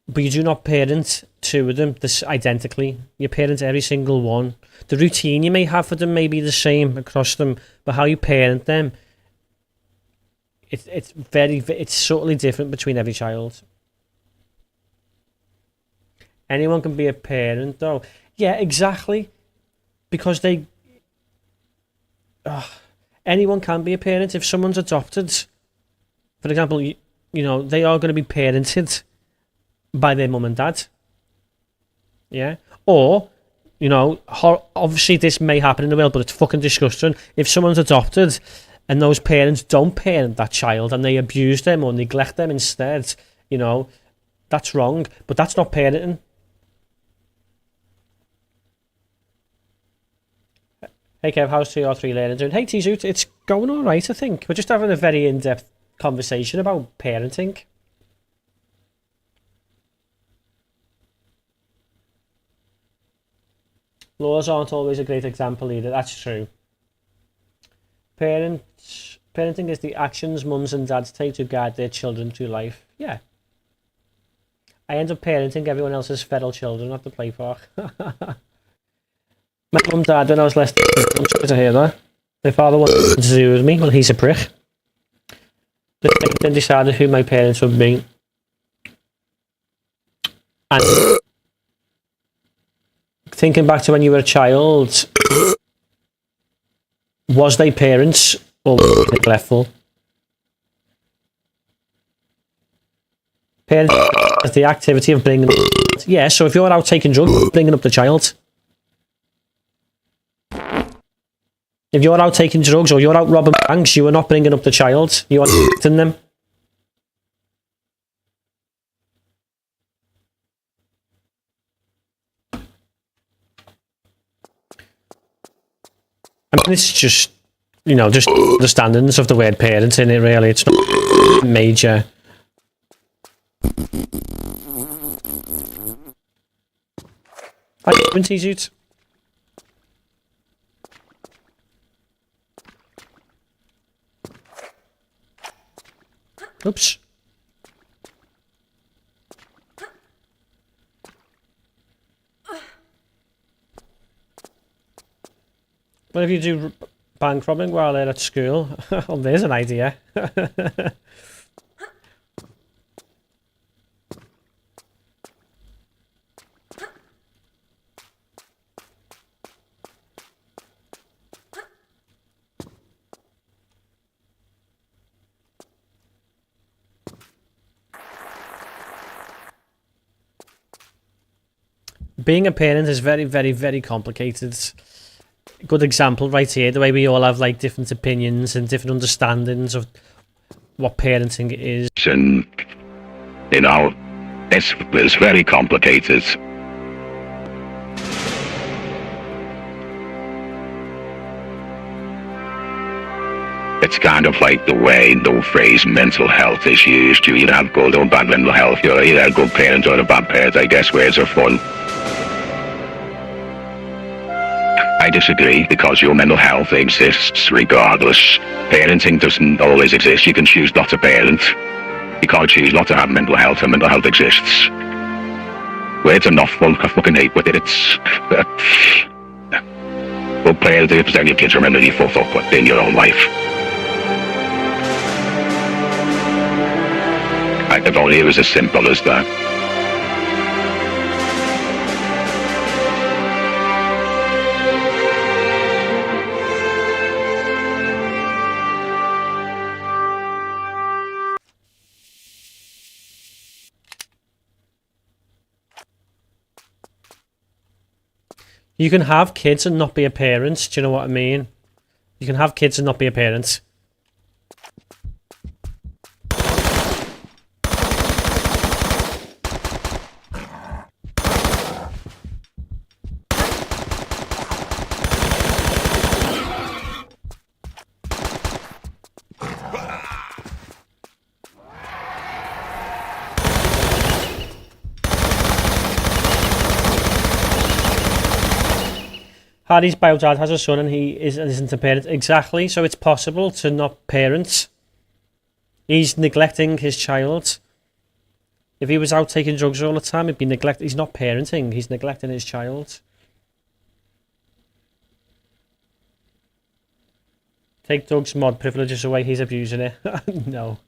but you do not parent two of them this identically. You parent every single one. The routine you may have for them may be the same across them, but how you parent them, it's subtly different between every child. Anyone can be a parent, though. Yeah, exactly. Because anyone can be a parent. If someone's adopted, for example, you know, they are going to be parented by their mum and dad. Yeah? Or, you know, obviously this may happen in the world, but it's fucking disgusting. If someone's adopted and those parents don't parent that child and they abuse them or neglect them instead, you know, that's wrong. But that's not parenting. Hey Kev, how's 2 or 3 learning doing? Hey T-Zoot, it's going alright, I think. We're just having a very in-depth conversation about parenting. Laws aren't always a great example either, that's true. Parenting is the actions mums and dads take to guide their children through life. Yeah. I end up parenting everyone else's feral children at the play park. My mum and dad, when I was less than, I'm sorry to hear that. My father wanted to do with me, well, he's a prick. They then decided who my parents would be. And thinking back to when you were a child, was they parents or neglectful? Parents is the activity of bringing up. Yeah, so if you're out taking drugs, bringing up the child. If you're out taking drugs or you're out robbing banks, you are not bringing up the child. You are protecting them. I mean, it's just, you know, just understandings of the word parent in it, really. It's not major. Hi, T-Zoot. Oops. What if you do bank robbing while they're at school? Well, there's an idea. Being a parent is very, very, very complicated. Good example right here, the way we all have like different opinions and different understandings of what parenting is. You know, it's very complicated. It's kind of like the way the phrase mental health is used. You either have good or bad mental health. You're either a good parent or a bad parent. I guess words are fun. I disagree, because your mental health exists regardless. Parenting doesn't always exist. You can choose not to parent. You can't choose not to have mental health, and mental health exists. Words are not fun. I fucking hate with it. It's... well, parent, if your kids remember you fucked up in your own life. If only it was as simple as that. You can have kids and not be a parent. Do you know what I mean? You can have kids and not be a parent. Harry's bio dad has a son and he isn't a parent. Exactly, so it's possible to not parent. He's neglecting his child. If he was out taking drugs all the time, he'd be neglecting. He's not parenting, he's neglecting his child. Take Doug's mod privileges away, he's abusing it. No.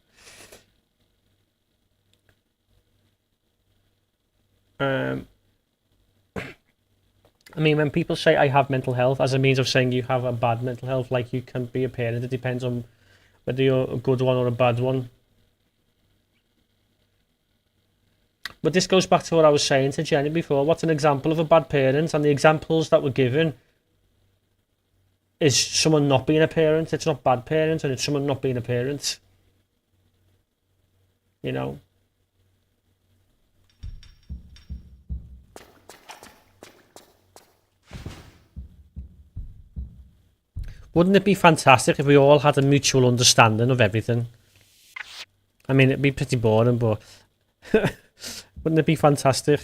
I mean, when people say I have mental health as a means of saying you have a bad mental health, like you can be a parent, it depends on whether you're a good one or a bad one. But this goes back to what I was saying to Jenny before. What's an example of a bad parent? And the examples that were given is someone not being a parent. It's not bad parent, and it's someone not being a parent. You know? Wouldn't it be fantastic if we all had a mutual understanding of everything? I mean, it'd be pretty boring, but wouldn't it be fantastic?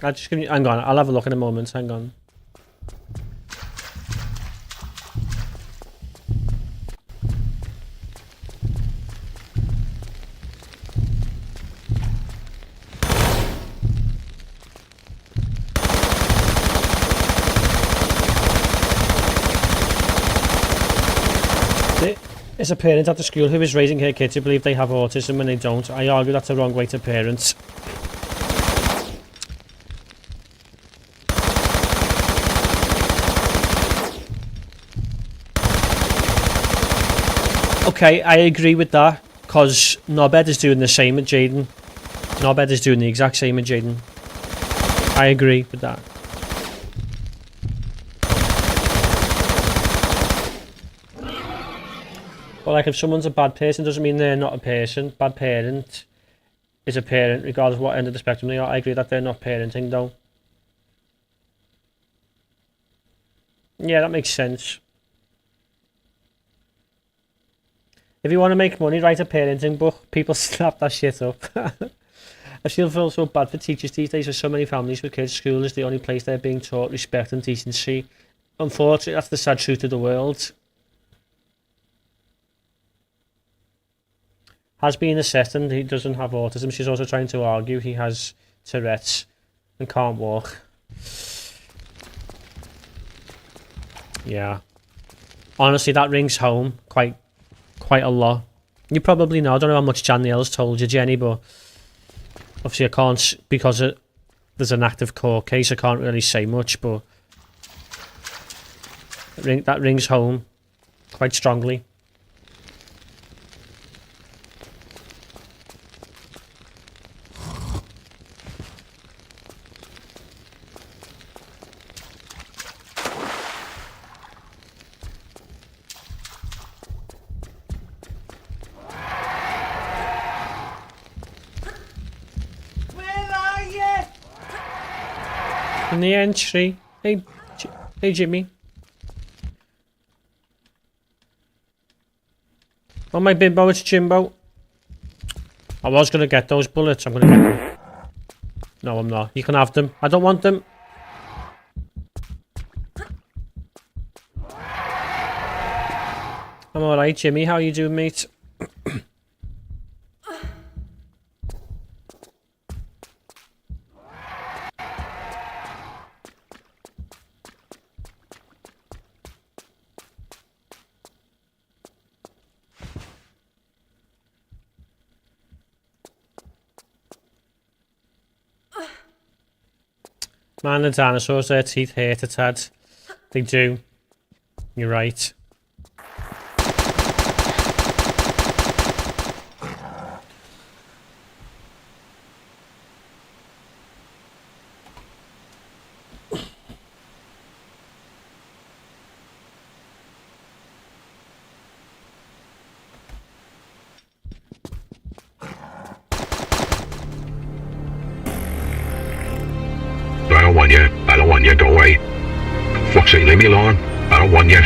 I'll just give you, hang on, I'll have a look in a moment, hang on. As a parent at the school who is raising her kids to believe they have autism when they don't, I argue that's the wrong way to parent. Okay, I agree with that, because Nobed is doing the same with Jaden. Nobed is doing the exact same with Jaden. I agree with that. But like, if someone's a bad person, doesn't mean they're not a person. Bad parent is a parent, regardless of what end of the spectrum they are. I agree that they're not parenting, though. Yeah, that makes sense. If you want to make money, write a parenting book. People snap that shit up. I still feel so bad for teachers these days. There's so many families with kids. School is the only place they're being taught respect and decency. Unfortunately, that's the sad truth of the world. Has been assessed and he doesn't have autism. She's also trying to argue he has Tourette's and can't walk. Yeah. Honestly, that rings home quite a lot. You probably know. I don't know how much Janielle's told you, Jenny, but obviously I can't, because there's an active court case, I can't really say much, but that rings home quite strongly. In the entry. Hey, hey Jimmy. On my bimbo, it's Jimbo. I was gonna get those bullets. I'm gonna get them. No, I'm not. You can have them. I don't want them. I'm alright, Jimmy. How you doing, mate? Man, the dinosaurs, their teeth hurt a tad. They do. You're right. I don't want you, go away. Fuck's sake, leave me alone. I don't want you.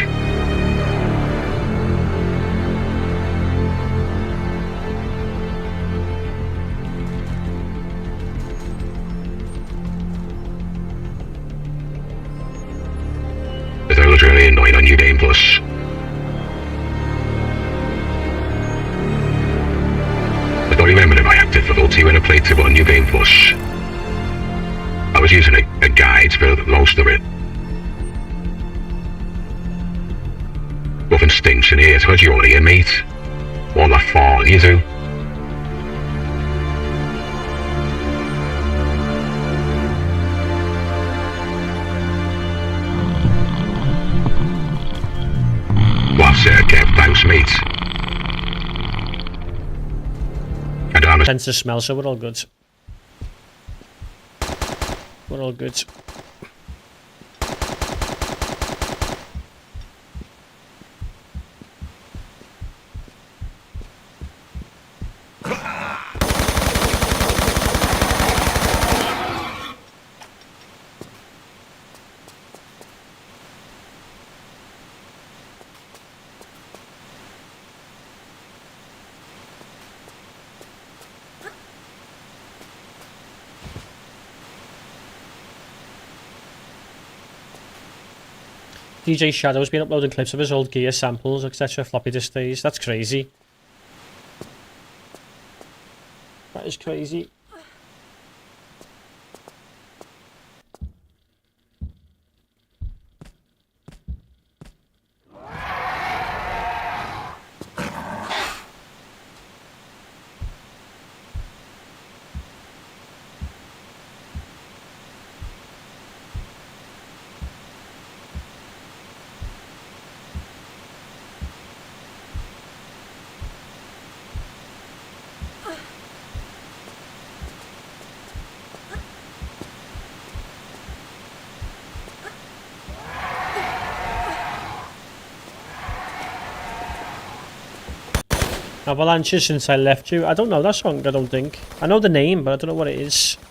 That was really annoying on New Game Plus. I don't remember if I had difficulty when I played it on New Game Plus. I was using a guide for most of it. Nothing stinks in here, because you're here, mate. All that fall you do. What's Kev? Thanks, mate. I don't Tends to smell, so we're all good. We're all good. DJ Shadow's been uploading clips of his old gear samples, etc. floppy disk days. That's crazy. That is crazy. Avalanches since I left you. I don't know that song, I don't think. I know the name, but I don't know what it is. Do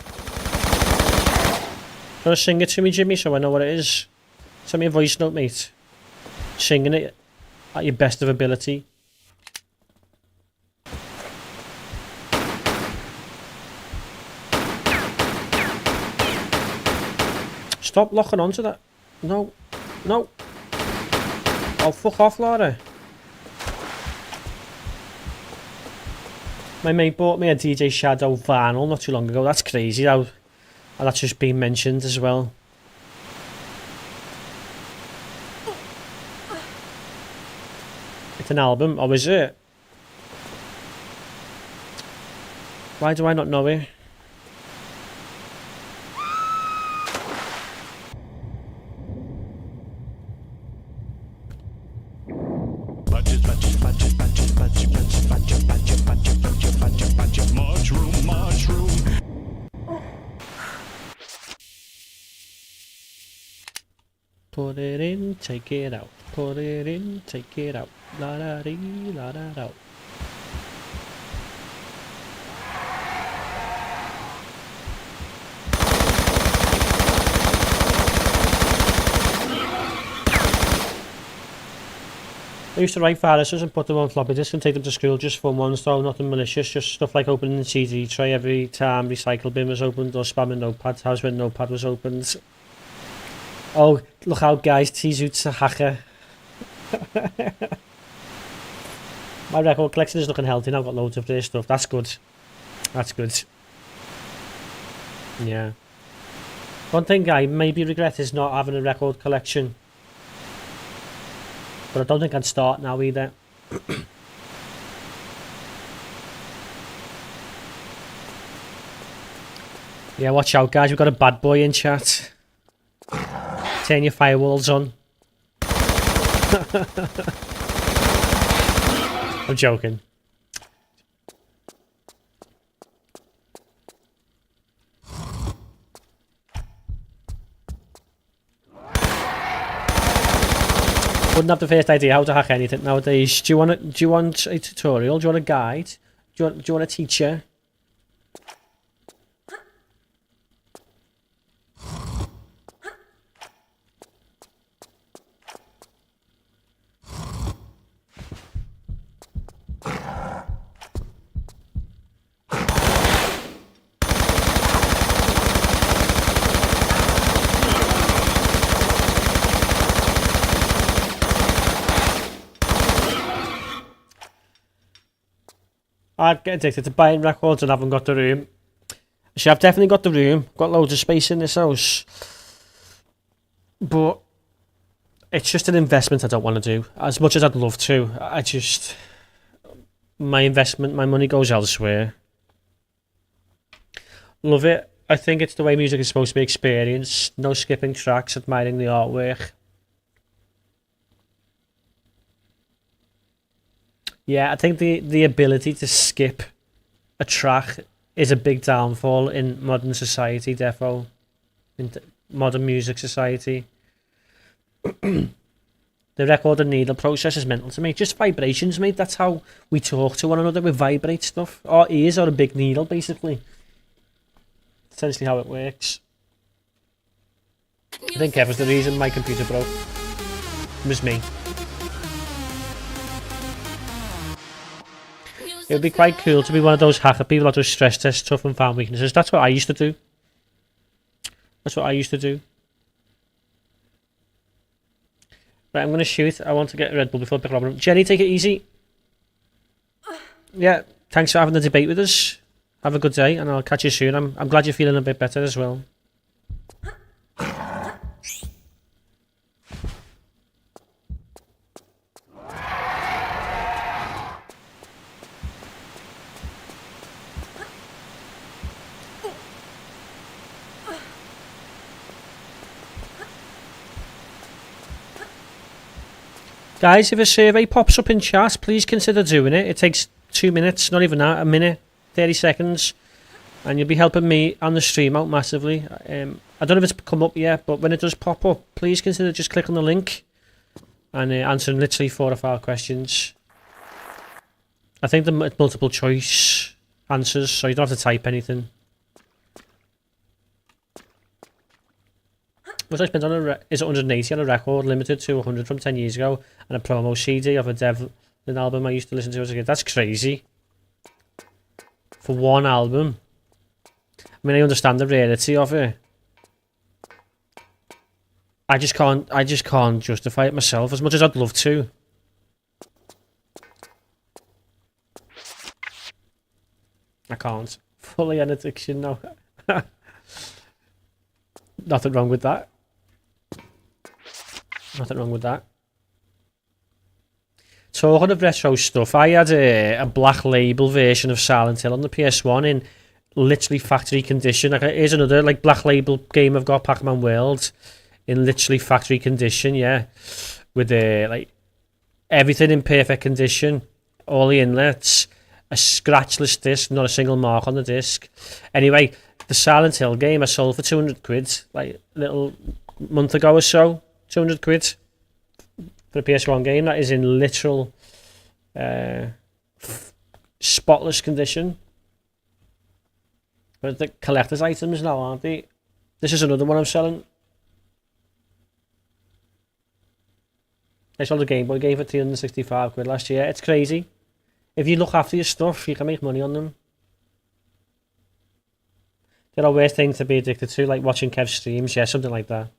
you want to sing it to me, Jimmy, so I know what it is? Send me a voice note, mate. Singing it at your best of ability. Stop locking onto that. No. No. Oh, fuck off, Laura. My mate bought me a DJ Shadow vinyl not too long ago. That's crazy how that's just been mentioned as well. It's an album. Oh, is it? Why do I not know it? Put it in, take it out. Put it in, take it out. La da dee, la da da. I used to write viruses and put them on floppy disks and take them to school, just fun ones though, nothing malicious, just stuff like opening the CD tray every time recycle bin was opened or spamming notepads, house when notepad was opened. Oh, look out guys, T-Zoot's a hacker. My record collection is looking healthy now, I've got loads of this stuff, that's good. That's good. Yeah. One thing I maybe regret is not having a record collection. But I don't think I'd start now either. Yeah, watch out guys, we've got a bad boy in chat. Turn your firewalls on. I'm joking. Wouldn't have the first idea how to hack anything nowadays. Do you want a tutorial? Do you want a guide? Do you want a teacher? I'd get addicted to buying records and haven't got the room. See, I've definitely got the room. Got loads of space in this house. But it's just an investment I don't want to do. As much as I'd love to, I just... My investment, my money goes elsewhere. Love it. I think it's the way music is supposed to be experienced. No skipping tracks, admiring the artwork. Yeah, I think the ability to skip a track is a big downfall in modern society, defo. In modern music society. The record and needle process is mental to me. Just vibrations, mate. That's how we talk to one another. We vibrate stuff. Our ears are a big needle, basically. Essentially how it works. I think Kevin's the reason my computer broke. It was me. It would be quite cool to be one of those hacker people that does stress tests, stuff and found weaknesses. That's what I used to do. That's what I used to do. Right, I'm going to shoot. I want to get a Red Bull before I pick Robin up. Jenny, take it easy. Yeah, thanks for having the debate with us. Have a good day, and I'll catch you soon. I'm glad you're feeling a bit better as well. Guys, if a survey pops up in chat, please consider doing it. It takes 2 minutes, not even that, a minute, 30 seconds. And you'll be helping me on the stream out massively. I don't know if it's come up yet, but when it does pop up, please consider just clicking the link and answering literally 4 or 5 questions. I think the multiple choice answers, so you don't have to type anything. What I spent on is 180 on a record, limited to 100 from 10 years ago, and a promo CD of a Devlin album I used to listen to as a kid. That's crazy. For one album. I mean, I understand the rarity of it. I just can't justify it myself as much as I'd love to. I can't. Fully an addiction now. Nothing wrong with that. Nothing wrong with that. Talking of retro stuff, I had a black label version of Silent Hill on the PS1 in literally factory condition. Like, here's another like black label game I've got, Pac-Man World, in literally factory condition, yeah. With like everything in perfect condition, all the inlets, a scratchless disc, not a single mark on the disc. Anyway, the Silent Hill game I sold for 200 quid, like a little month ago or so. 200 quid for a PS1 game that is in literal spotless condition. But the collector's items now, aren't they? This is another one I'm selling. I sold a Game Boy game for 365 quid last year. It's crazy. If you look after your stuff, you can make money on them. There are worse things to be addicted to, like watching Kev streams, yeah, something like that.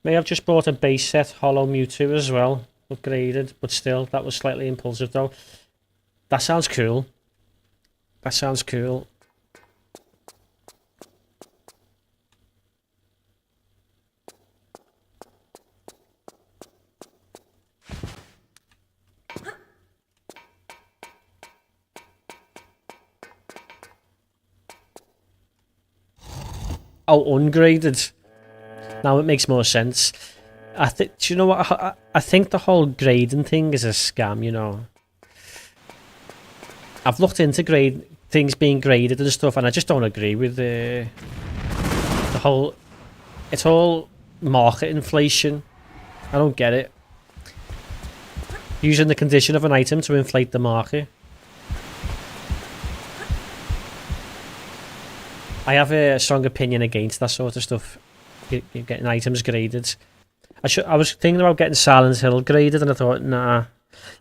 May have just bought a base set Hollow Mewtwo as well, upgraded, but still, that was slightly impulsive though. That sounds cool. That sounds cool. Oh, ungraded. Now it makes more sense. I think. Do you know what? I think the whole grading thing is a scam. You know. I've looked into things being graded and stuff, and I just don't agree with the whole. It's all market inflation. I don't get it. Using the condition of an item to inflate the market. I have a strong opinion against that sort of stuff. You're getting items graded. I was thinking about getting Silent Hill graded, and I thought, nah.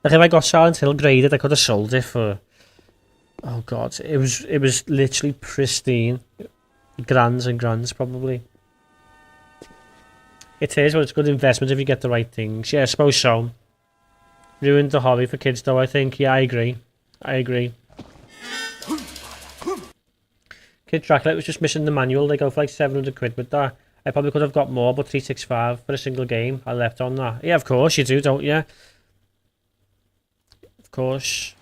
Like if I got Silent Hill graded, I could have sold it for. Oh god, it was literally pristine, grands and grands probably. It is, but it's a good investment if you get the right things. Yeah, I suppose so. Ruined the hobby for kids, though. I think. Yeah, I agree. I agree. Kid Dracula was just missing the manual. They go for like 700 quid with that. I probably could have got more, but 365 for a single game. I left on that. Yeah, of course you do, don't you? Of course.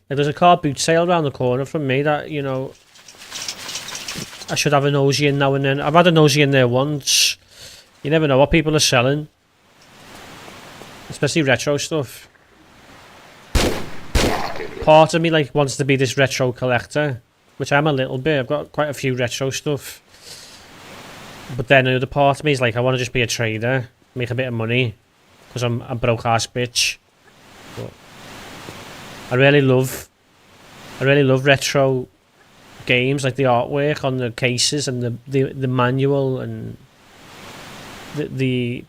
Like, there's a car boot sale around the corner from me that, you know, I should have a nosy in now and then. I've had a nosy in there once. You never know what people are selling. Especially retro stuff. Part of me like wants to be this retro collector, which I'm a little bit. I've got quite a few retro stuff. But then the other part of me is like, I want to just be a trader, make a bit of money, because I'm a broke ass bitch. But I really love retro games, like the artwork on the cases and the manual and the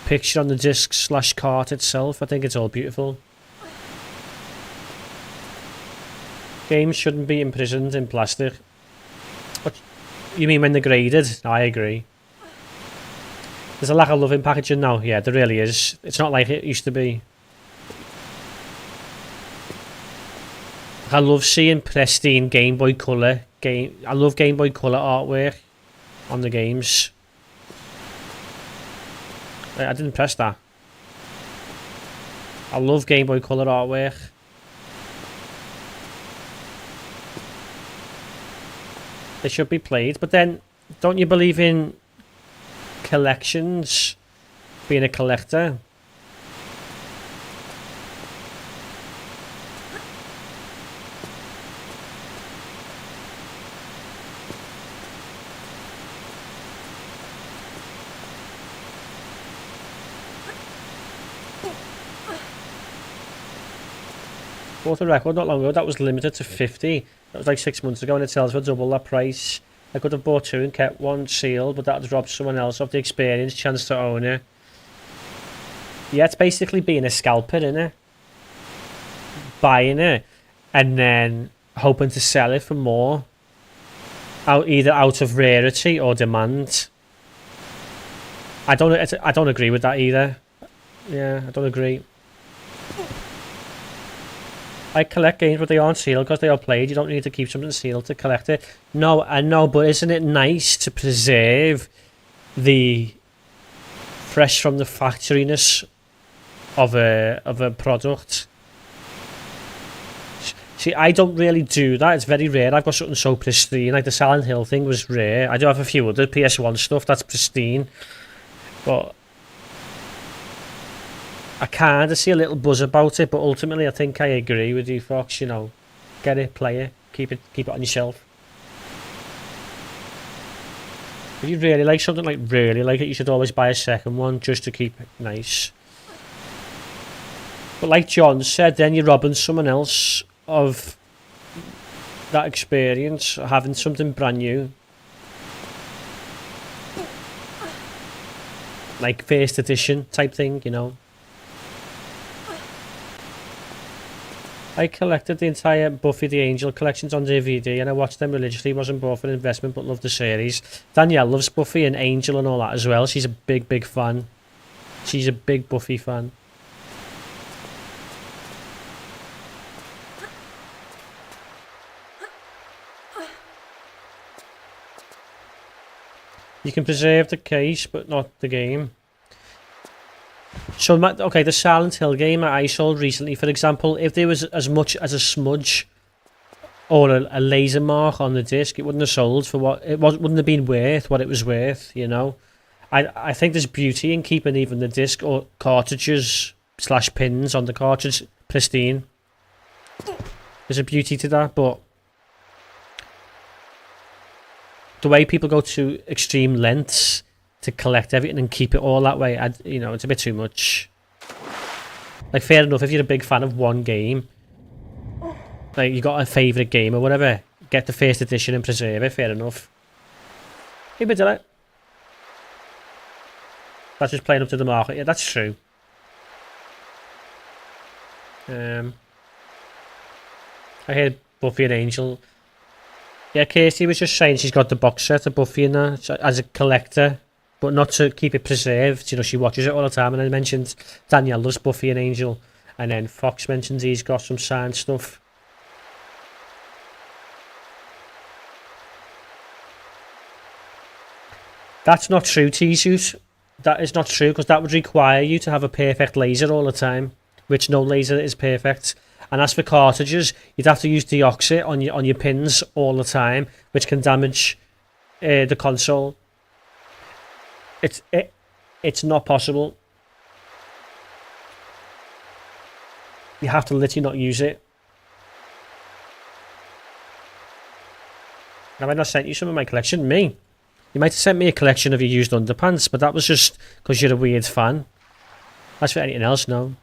picture on the disc / cart itself. I think it's all beautiful. Games shouldn't be imprisoned in plastic. What you mean when they're graded? I agree. There's a lack of love in packaging now. Yeah, there really is. It's not like it used to be. I love seeing pristine Game Boy Color I love Game Boy Color artwork on the games. I didn't press that. I love Game Boy Color artwork. They should be played, but then don't you believe in collections? Being a collector? Bought a record not long ago that was limited to 50. That was like 6 months ago, and it sells for double that price. I could have bought two and kept one sealed, but that would rob someone else of the experience, chance to own it. Yeah, it's basically being a scalper, innit? Buying it, and then hoping to sell it for more. Either out of rarity or demand. I don't agree with that either. Yeah, I don't agree. I collect games, but they aren't sealed because they are played. You don't need to keep something sealed to collect it. No, I know, but isn't it nice to preserve the fresh from the factoriness of a product? See, I don't really do that. It's very rare. I've got something so pristine. Like the Silent Hill thing was rare. I do have a few other PS1 stuff that's pristine, but I kind of see a little buzz about it, but ultimately I think I agree with you, Fox. You know, get it, play it, keep it on your shelf. If you really like something, like really like it, you should always buy a second one just to keep it nice. But like John said, then you're robbing someone else of that experience, having something brand new. like first edition type thing, you know. I collected the entire Buffy the Angel collections on DVD and I watched them religiously. Wasn't bought for investment but loved the series. Danielle loves Buffy and Angel and all that as well. She's a big fan. She's a big Buffy fan. You can preserve the case but not the game. So, okay, the Silent Hill game I sold recently, for example, if there was as much as a smudge or a laser mark on the disc, it wouldn't have sold for what it was. Wouldn't have been worth what it was worth, you know. I think there's beauty in keeping even the disc or cartridges / pins on the cartridge pristine. There's a beauty to that, but the way people go to extreme lengths to collect everything and keep it all that way, you know, it's a bit too much. Like, fair enough, if you're a big fan of one game, like, you got a favourite game or whatever, get the first edition and preserve it, fair enough. Hey, but that. That's just playing up to the market. Yeah, that's true. I heard Buffy and Angel. Yeah, Kirsty was just saying she's got the box set of Buffy in there as a collector, but not to keep it preserved. You know, she watches it all the time. And I mentioned Danielle loves Buffy and Angel, and then Fox mentions he's got some signed stuff. That's not true, T-Suit. That is not true, because that would require you to have a perfect laser all the time, which no laser is perfect. And as for cartridges, you'd have to use deoxit on your pins all the time, which can damage the console. It's not possible. You have to literally not use it. Now, I not sent you some of my collection? Me? You might have sent me a collection of your used underpants, but that was just because you're a weird fan. As for anything else, no.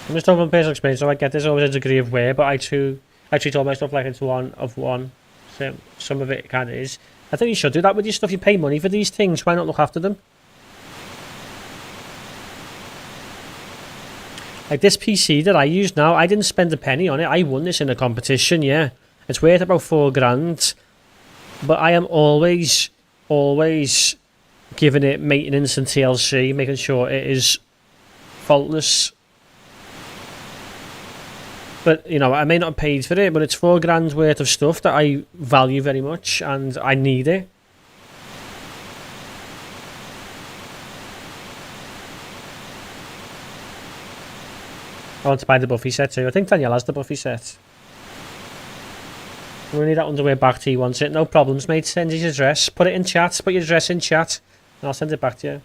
I'm just talking about personal experience, so I get there's always a degree of wear, but I too treat all my stuff like it's one of one. So some of it kind of is. I think you should do that with your stuff. You pay money for these things. Why not look after them? Like this PC that I use now, I didn't spend a penny on it. I won this in a competition, yeah. It's worth about £4,000. But I am always giving it maintenance and TLC, making sure it is faultless. But, you know, I may not have paid for it, but it's £4,000 worth of stuff that I value very much, and I need it. I want to buy the Buffy set too. I think Danielle has the Buffy set. We need that underwear back to you, wants it. No problems, mate. Send his address. Put it in chat. Put your address in chat. And I'll send it back to you.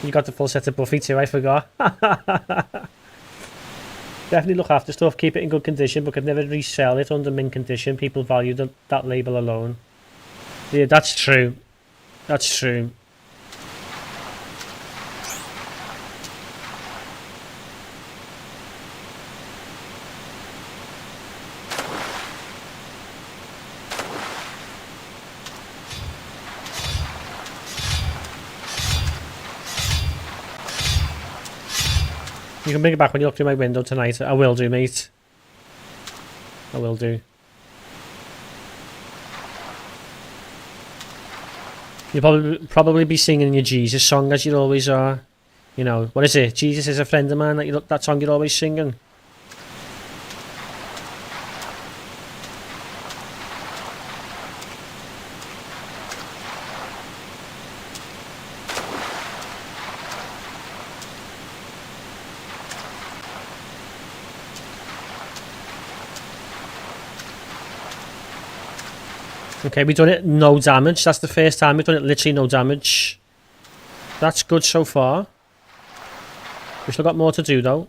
You got the full set of Buffy too, I forgot. Definitely look after stuff, keep it in good condition, but could never resell it under mint condition. People value that label alone. Yeah, that's true. That's true. You can bring it back when you look through my window tonight. I will do, mate. I will do. You'll probably be singing your Jesus song as you always are. You know, what is it? Jesus is a friend of mine. That song you're always singing. Okay, we've done it no damage. That's the first time we've done it literally no damage. That's good so far. We've still got more to do though.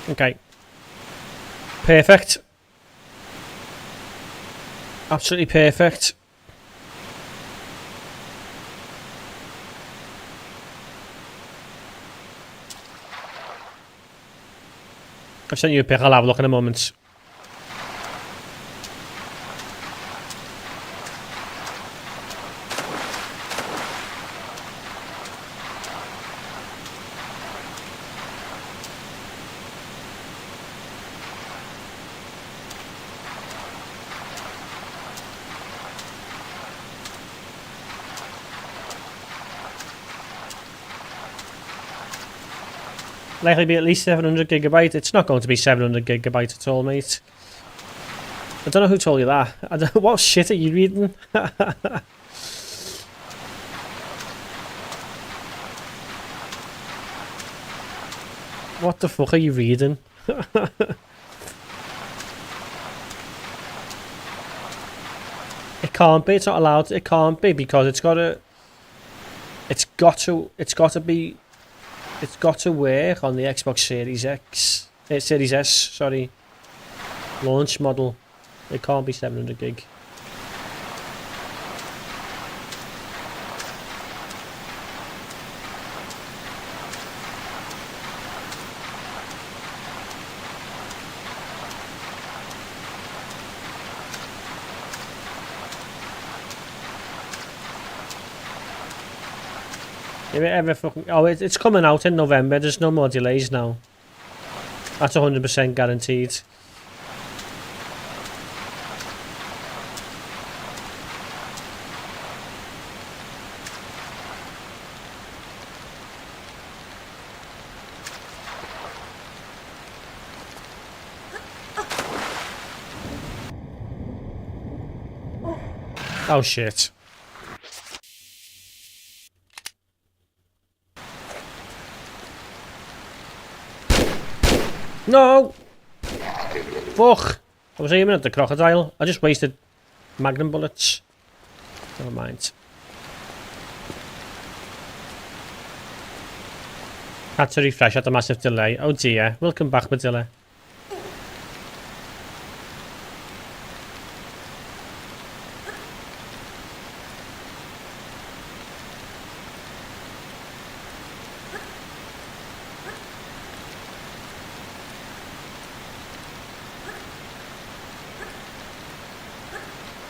Okay. Perfect. Absolutely perfect. I've sent you a pic, I'll have a look in a moment. Likely be at least 700 gigabyte. It's not going to be 700 gigabyte at all, mate. I don't know who told you that. I don't, what shit are you reading? What the fuck are you reading? It can't be. It's not allowed. It can't be because it's got to work on the Xbox Series X, Series S, sorry, launch model. It can't be 700 gig. If it ever fucking... Oh, it's coming out in November. There's no more delays now. That's 100% guaranteed. Oh shit. No! Fuck! I was aiming at the crocodile. I just wasted magnum bullets. Never mind. Had to refresh at a massive delay. Oh dear. Welcome back, Badilla.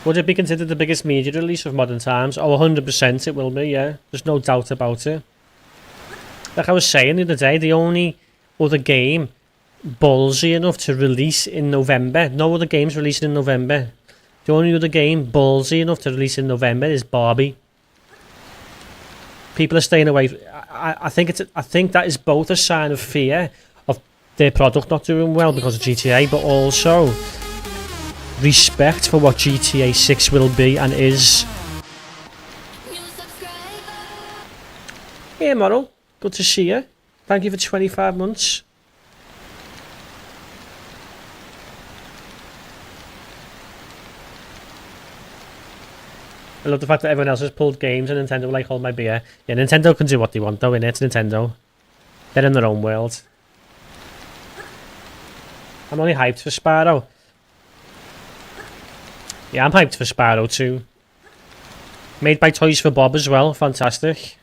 Would it be considered the biggest media release of modern times? Oh, 100% it will be, yeah. There's no doubt about it. Like I was saying the other day, the only other game ballsy enough to release in November, no other games releasing in November. The only other game ballsy enough to release in November is Barbie. People are staying away. I think that is both a sign of fear of their product not doing well because of GTA, but also respect for what GTA 6 will be and is. Hey Morrow, good to see you. Thank you for 25 months. I love the fact that everyone else has pulled games and Nintendo like hold my beer. Yeah, Nintendo can do what they want though, innit? It's Nintendo. They're in their own world. I'm only hyped for Sparrow. Yeah, I'm hyped for Sparrow too. Made by Toys for Bob as well, fantastic.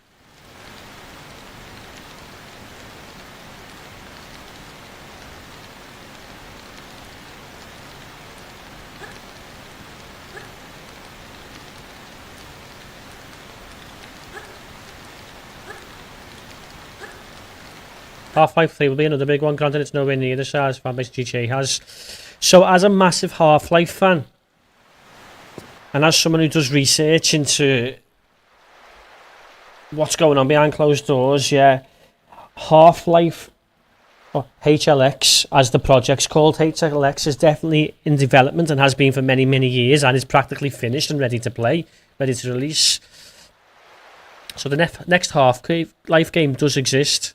Half-Life 3 will be another big one, granted it's nowhere near the size fanbase GTA has. So as a massive Half-Life fan, and as someone who does research into what's going on behind closed doors, yeah, Half-Life, or HLX, as the project's called, HLX is definitely in development and has been for many, many years and is practically finished and ready to play, ready to release. So the next Half-Life game does exist.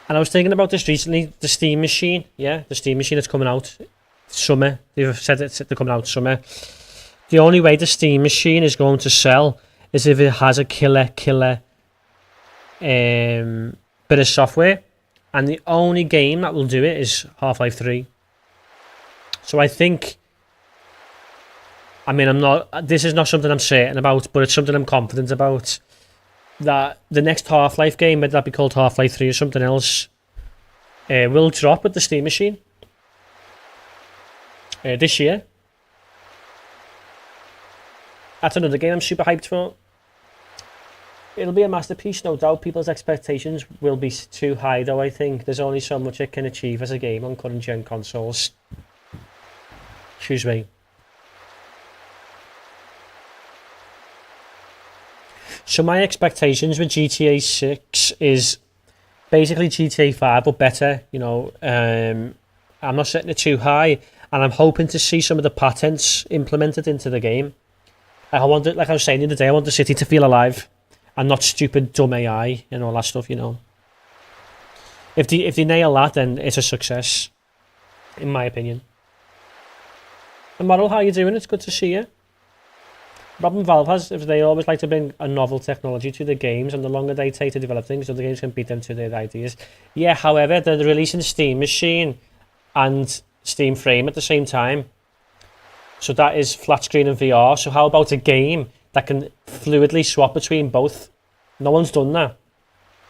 And I was thinking about this recently, the Steam Machine, yeah, the Steam Machine that's coming out summer. They've said they're coming out summer. The only way the Steam Machine is going to sell is if it has a killer bit of software. And the only game that will do it is Half-Life 3. So I think... I mean, this is not something I'm certain about, but it's something I'm confident about. That the next Half-Life game, whether that be called Half-Life 3 or something else, will drop with the Steam machine. This year. That's another game I'm super hyped for. It'll be a masterpiece, no doubt. People's expectations will be too high, though, I think. There's only so much it can achieve as a game on current-gen consoles. Excuse me. So my expectations with GTA 6 is basically GTA 5, but better. You know, I'm not setting it too high, and I'm hoping to see some of the patents implemented into the game. I want it, like I was saying the other day, I want the city to feel alive, and not stupid, dumb AI and all that stuff. You know, if they nail that, then it's a success, in my opinion. And Moral, how you doing? It's good to see you. Problem Valve has is they always like to bring a novel technology to the games, and the longer they take to develop things, so the games can beat them to their ideas. Yeah, however, they're releasing Steam Machine and Steam Frame at the same time. So that is flat screen and VR. So how about a game that can fluidly swap between both? No one's done that.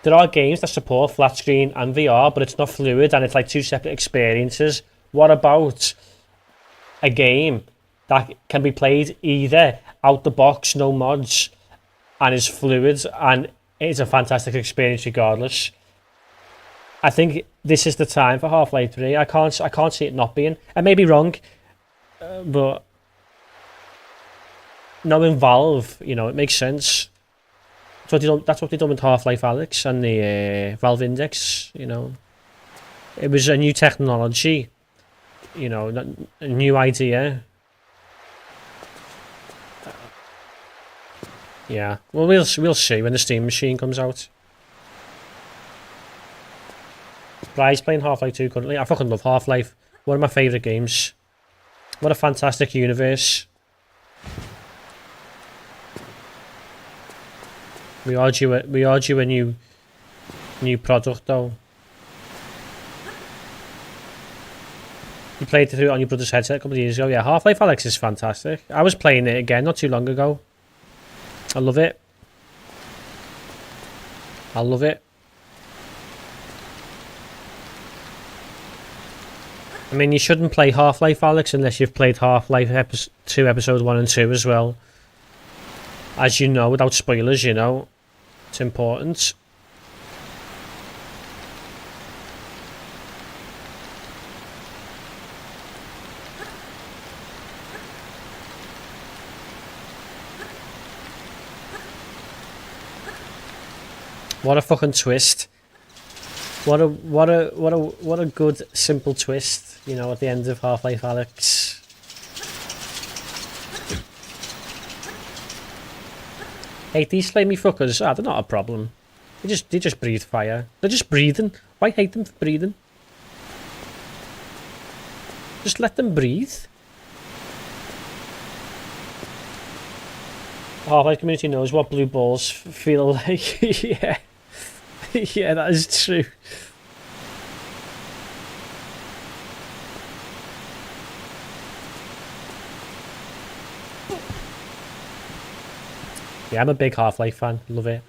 There are games that support flat screen and VR, but it's not fluid and it's like two separate experiences. What about a game that can be played either out the box, no mods, and is fluid and it's a fantastic experience regardless? I think this is the time for Half-Life 3. I can't see it not being. I may be wrong, but knowing Valve, you know, it makes sense. That's what they done with Half-Life Alyx and the Valve Index. You know, it was a new technology. You know, a new idea. Yeah, well, we'll see when the Steam machine comes out. Bry's playing Half-Life 2 currently. I fucking love Half-Life. One of my favourite games. What a fantastic universe. We are due a new product though. You played through it on your brother's headset a couple of years ago. Yeah, Half-Life Alyx is fantastic. I was playing it again not too long ago. I love it. I love it. I mean, you shouldn't play Half-Life Alyx unless you've played Half-Life 2 Episode 1 and 2 as well. As you know, without spoilers, you know. It's important. What a fucking twist. What a good simple twist, you know, at the end of Half-Life Alyx. Hate these slimy fuckers. Ah, they're not a problem. They just breathe fire. They're just breathing. Why hate them for breathing? Just let them breathe. Half-Life community knows what blue balls feel like. Yeah. Yeah, that is true. Yeah, I'm a big Half-Life fan. Love it.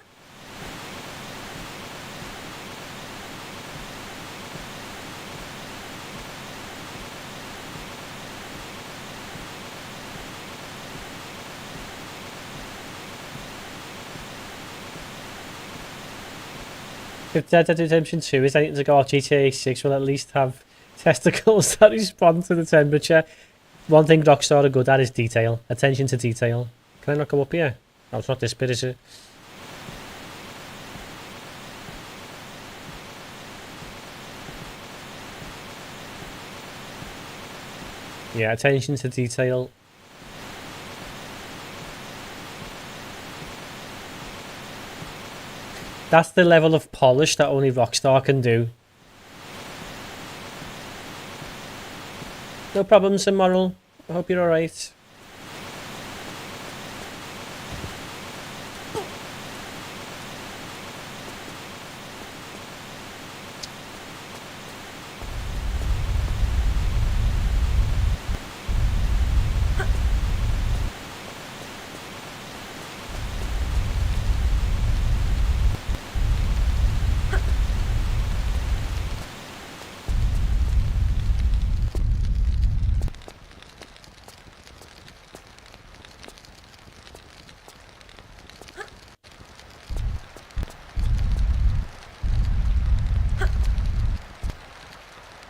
If Dead Dead Redemption 2 is anything to go off, GTA 6 will at least have testicles that respond to the temperature. One thing Rockstar are good at is detail. Attention to detail. Can I not go up here? No, it's not this bit, is it? Yeah, attention to detail. That's the level of polish that only Rockstar can do. No problems, Immoral. I hope you're alright.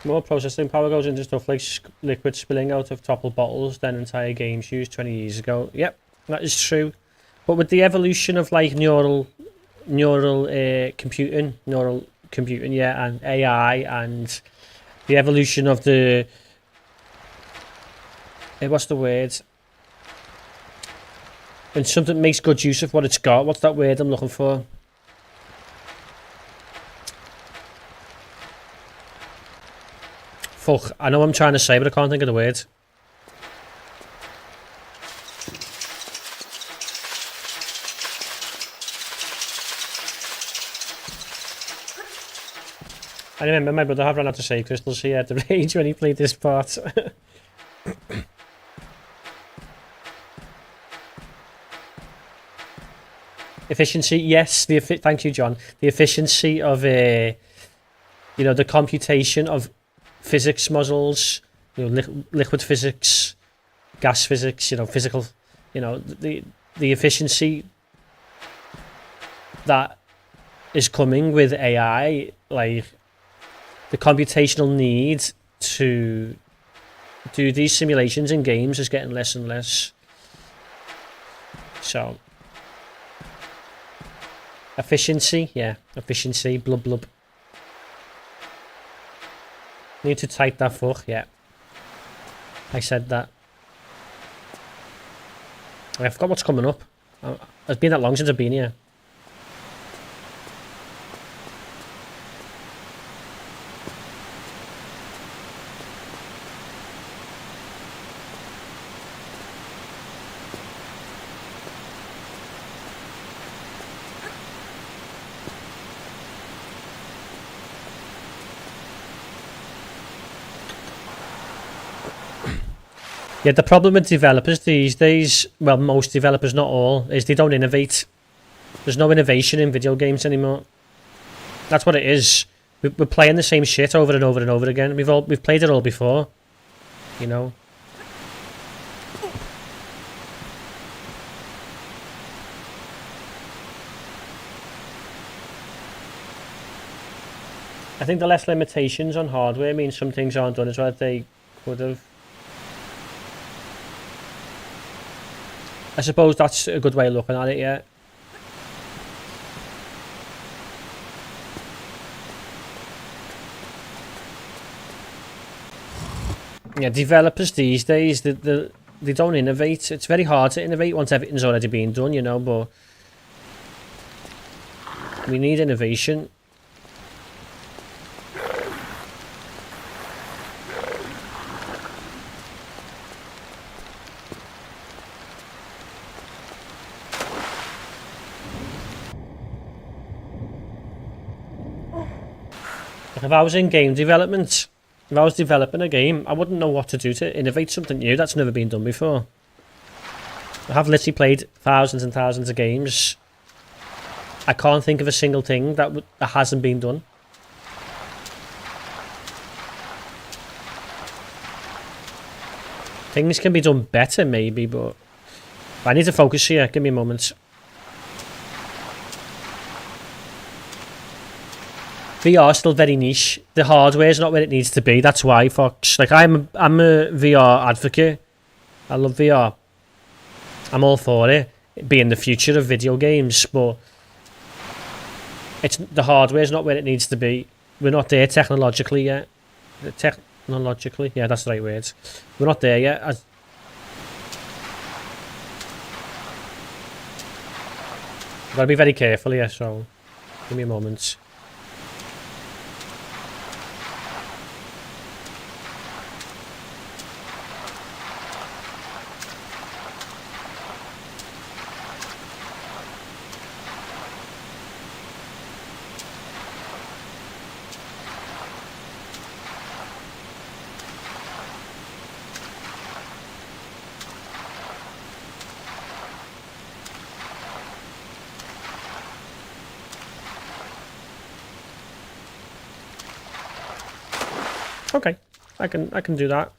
More processing power goes into stuff like liquid spilling out of toppled bottles than entire games used 20 years ago. Yep, that is true. But with the evolution of like neural computing, yeah, and AI, and the evolution of the what's the word? When something makes good use of what it's got. What's that word I'm looking for? Fuck, I know what I'm trying to say, but I can't think of the word. I remember my brother had run out of save crystals, so he had to rage when he played this part. Efficiency, yes. Thank you, John. The efficiency of you know, the computation of physics models, you know, liquid physics, gas physics, you know, physical, you know, the efficiency that is coming with AI, like the computational need to do these simulations in games is getting less and less. So efficiency, yeah, efficiency, blub blub. Need to type that fuck, yeah. I said that. I forgot what's coming up. It's been that long since I've been here. Yeah, the problem with developers these days, well, most developers, not all, is they don't innovate. There's no innovation in video games anymore. That's what it is. We're playing the same shit over and over and over again. We've played it all before, you know. I think the less limitations on hardware means some things aren't done as well as they could have. I suppose that's a good way of looking at it, yeah. Yeah, developers these days, they don't innovate. It's very hard to innovate once everything's already been done, you know, but we need innovation. If I was in game development, if I was developing a game, I wouldn't know what to do to innovate something new that's never been done before. I have literally played thousands and thousands of games. I can't think of a single thing that hasn't been done. Things can be done better maybe, but I need to focus here. Give me a moment. VR is still very niche. The hardware is not where it needs to be. That's why, Fox. Like I'm a VR advocate. I love VR. I'm all for it being the future of video games, but the hardware is not where it needs to be. We're not there technologically yet. Technologically, yeah, that's the right word. We're not there yet. I've got to be very careful here. So, give me a moment. Okay, I can do that.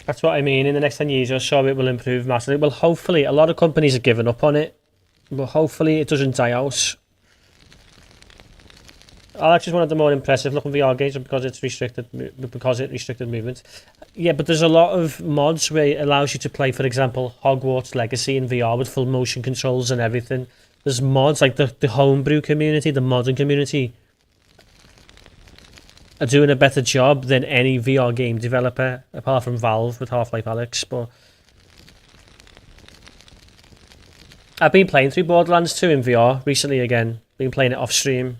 That's what I mean. In the next 10 years or so, it will improve massively. Well, hopefully, a lot of companies have given up on it, but hopefully it doesn't die out. Alex is one of the more impressive looking VR games because it restricted movement. Yeah, but there's a lot of mods where it allows you to play, for example, Hogwarts Legacy in VR with full motion controls and everything. There's mods like the homebrew community, the modding community, are doing a better job than any VR game developer, apart from Valve with Half-Life Alyx. But I've been playing through Borderlands 2 in VR recently again. Been playing it off stream.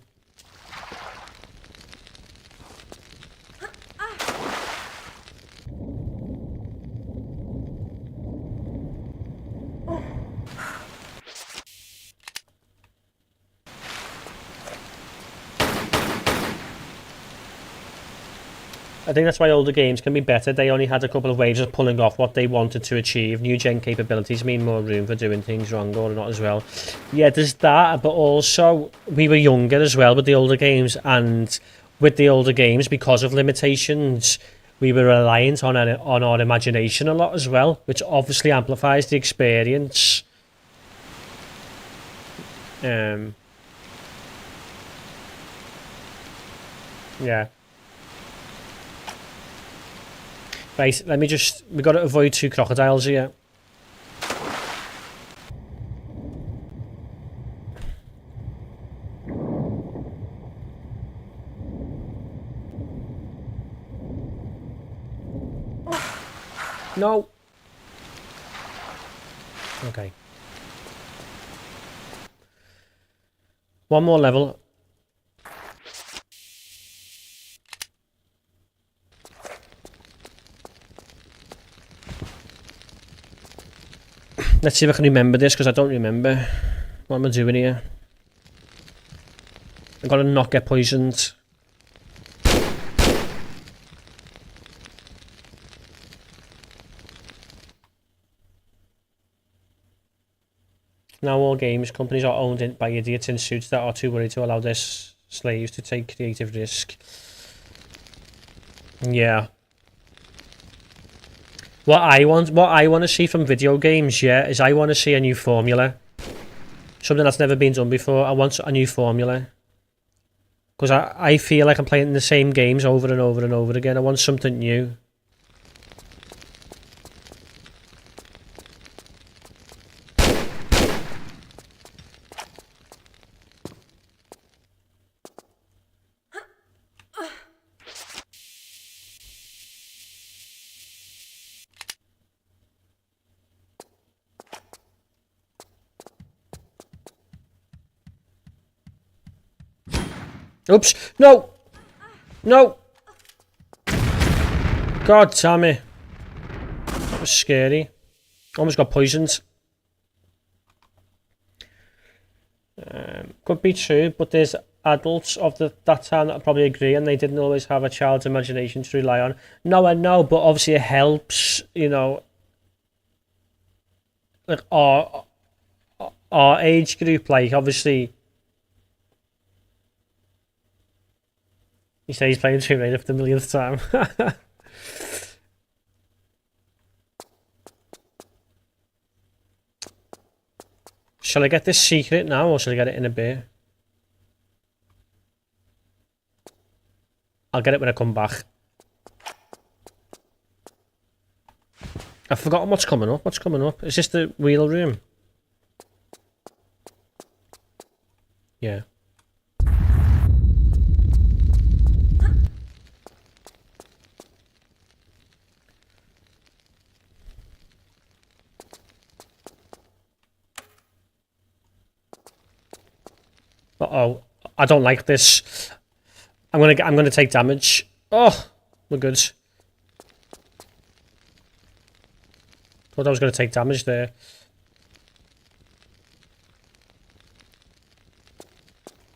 I think that's why older games can be better. They only had a couple of waves of pulling off what they wanted to achieve. New gen capabilities mean more room for doing things wrong or not as well. Yeah, there's that, but also we were younger as well with the older games, and with the older games, because of limitations, we were reliant on our imagination a lot as well, which obviously amplifies the experience. Yeah. Right, let me just... we got to avoid 2 crocodiles here. No! Okay. One more level. Let's see if I can remember this, because I don't remember. What am I doing here? I've got to not get poisoned. Now all games companies are owned by idiots in suits that are too worried to allow their slaves to take creative risk. Yeah. What I want to see from video games, yeah, is I want to see a new formula. Something that's never been done before. I want a new formula. Because I feel like I'm playing the same games over and over and over again. I want something new. Oops! No! No! God damn it. That was scary. Almost got poisoned. Could be true, but there's adults of that time that probably agree, and they didn't always have a child's imagination to rely on. No, I know, but obviously it helps, you know. Like our age group, like obviously. You say he's playing Tomb Raider for the millionth time. Shall I get this secret now, or shall I get it in a bit? I'll get it when I come back. I've forgotten what's coming up. What's coming up? Is this the wheel room? Yeah. Uh-oh. I don't like this. I'm gonna take damage. Oh, we're good. Thought I was gonna take damage there.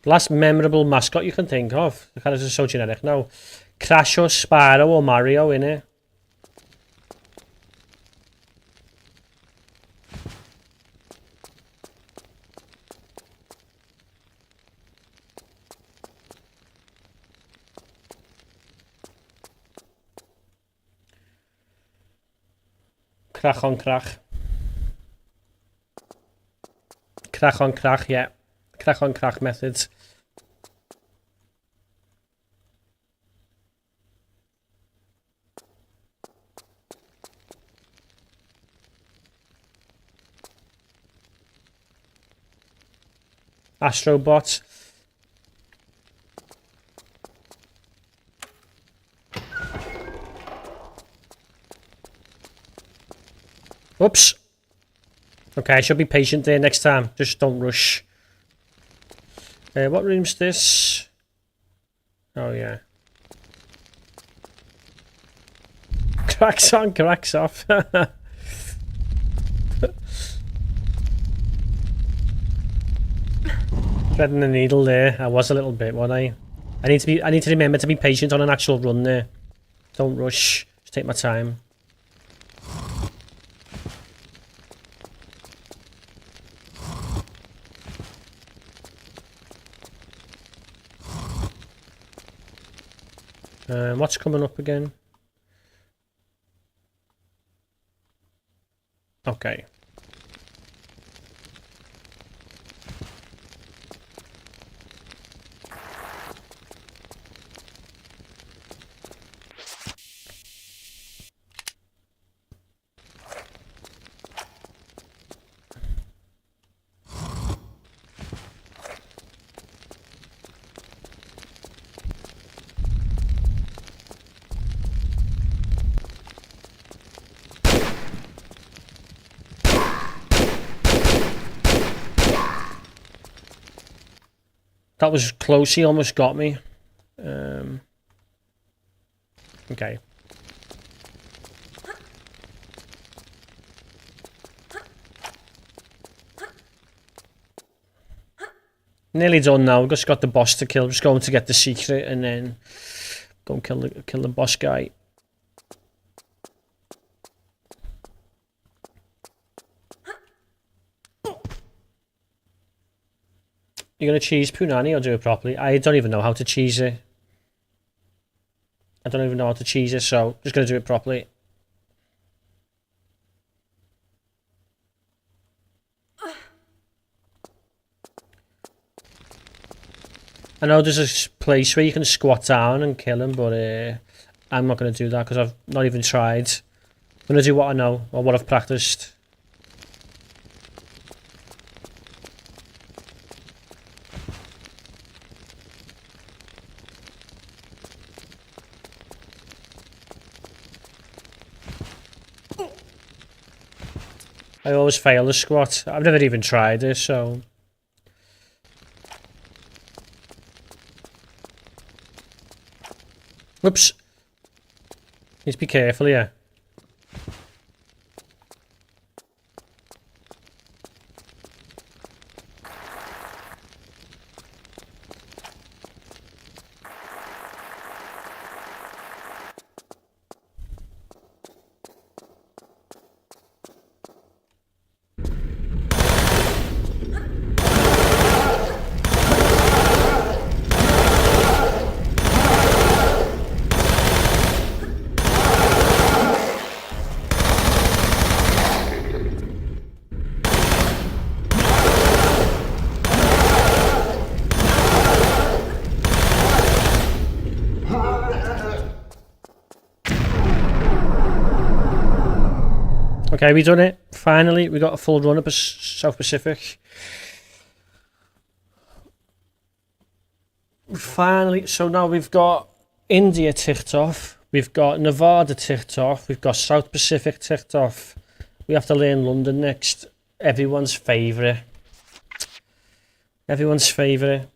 Last memorable mascot you can think of. The characters are so generic. No. Crash or Spyro or Mario, innit? Crack on crack. Crack on crack, yeah. Crack on crack methods. Astrobot. Oops. Okay, I should be patient there next time. Just don't rush. What room's this? Oh, yeah. Cracks on, cracks off. Threading the needle there. I was a little bit, wasn't I? I need to remember to be patient on an actual run there. Don't rush. Just take my time. What's coming up again? Okay. That was close, he almost got me. Okay. Nearly done now, we've just got the boss to kill. Just going to get the secret and then go and kill the boss guy. You're going to cheese Punani or do it properly? I don't even know how to cheese it. I don't even know how to cheese it, so just going to do it properly. I know there's a place where you can squat down and kill him, but I'm not going to do that because I've not even tried. I'm going to do what I know or what I've practiced. I always fail the squat. I've never even tried it, so... Oops. Need to be careful, yeah. Okay, we done it. Finally, we got a full run up South Pacific. Finally, so now we've got India ticked off. We've got Nevada ticked off. We've got South Pacific ticked off. We have to learn London next. Everyone's favourite. Everyone's favourite.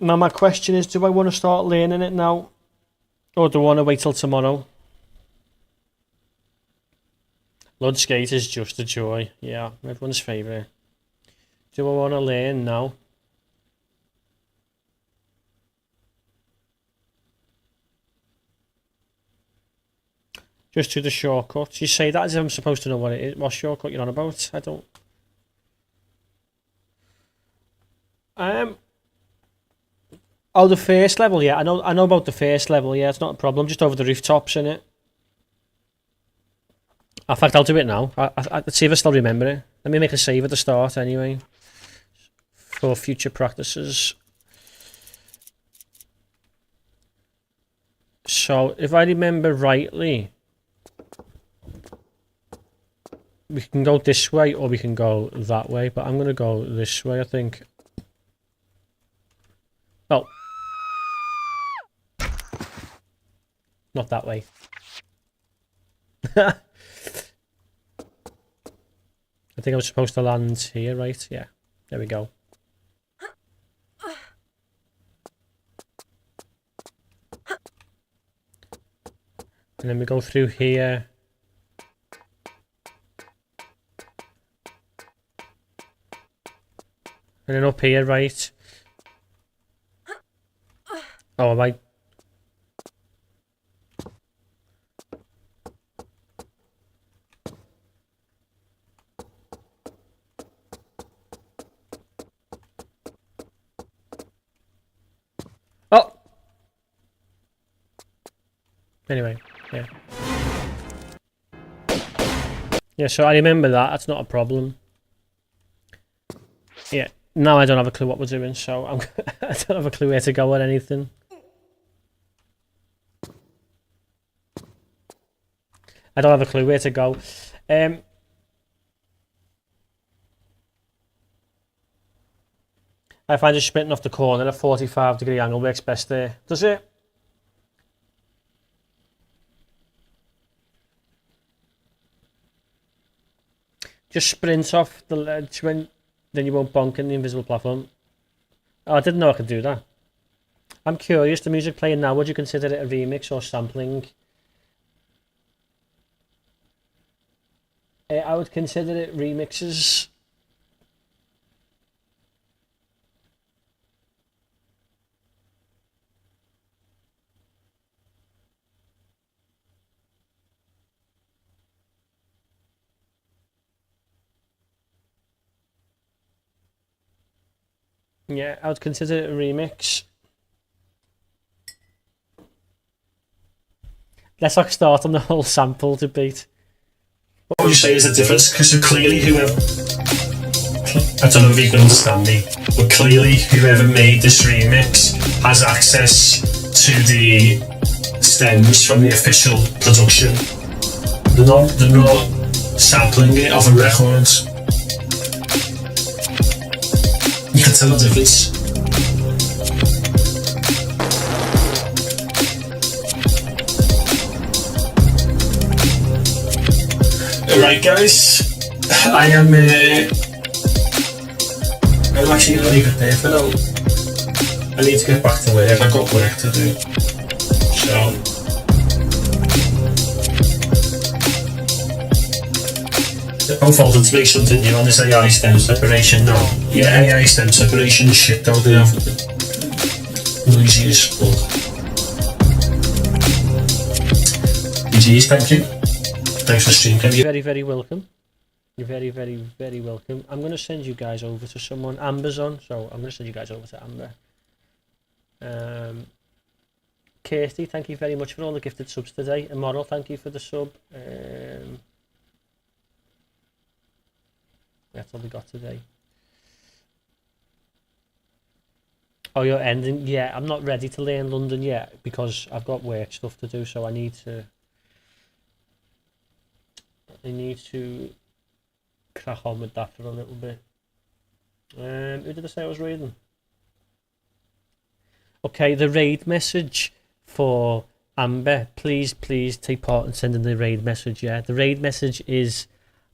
Now my question is, do I want to start learning it now? Or do I want to wait till tomorrow? Lud Skate is just a joy. Yeah, everyone's favourite. Do I want to learn now? Just do the shortcut. You say that as if I'm supposed to know what it is. What shortcut you're on about? I don't... Oh, the first level, yeah. I know about the first level, yeah, it's not a problem. Just over the rooftops, innit? In fact, I'll do it now. Let's see if I still remember it. Let me make a save at the start anyway. For future practices. So, if I remember rightly, we can go this way or we can go that way, but I'm going to go this way, I think. Oh. Not that way. I think I was supposed to land here, right? Yeah. There we go. And then we go through here. And then up here, right? Oh, am I... Oh! Anyway, yeah. Yeah, so I remember that. That's not a problem. Yeah. Now I don't have a clue what we're doing, so I don't have a clue where to go or anything. I don't have a clue where to go. I find just sprinting off the corner at a 45-degree angle works best there. Does it? Just sprint off the ledge when then you won't bonk in the invisible platform. Oh, I didn't know I could do that. I'm curious, the music playing now, would you consider it a remix or sampling? I would consider it remixes. Yeah, I would consider it a remix. Let's not start on the whole sample debate. What would you say is the difference? Because clearly whoever... I don't know if you can understand me, but clearly whoever made this remix has access to the stems from the official production. They're not sampling it off a record. You can tell the difference. Alright guys, I'm actually going to leave it there for now. I need to get back to work, I've got work to do. So... I'm folding to make something new on this AI stem separation now. Yeah, AI stem separation is shit though, they have noisy as fuck. GG's, thank you. Thanks for streaming. You're very, very welcome. You're very, very, very welcome. I'm going to send you guys over to someone. Amber's on, so I'm going to send you guys over to Amber. Kirsty, thank you very much for all the gifted subs today. Immoral, thank you for the sub. That's all we got today. Oh, you're ending? Yeah, I'm not ready to learn London yet because I've got work stuff to do, so I need to crack on with that for a little bit. Who did I say I was raiding? Okay, the raid message for Amber. Please take part in sending the raid message, yeah. The raid message is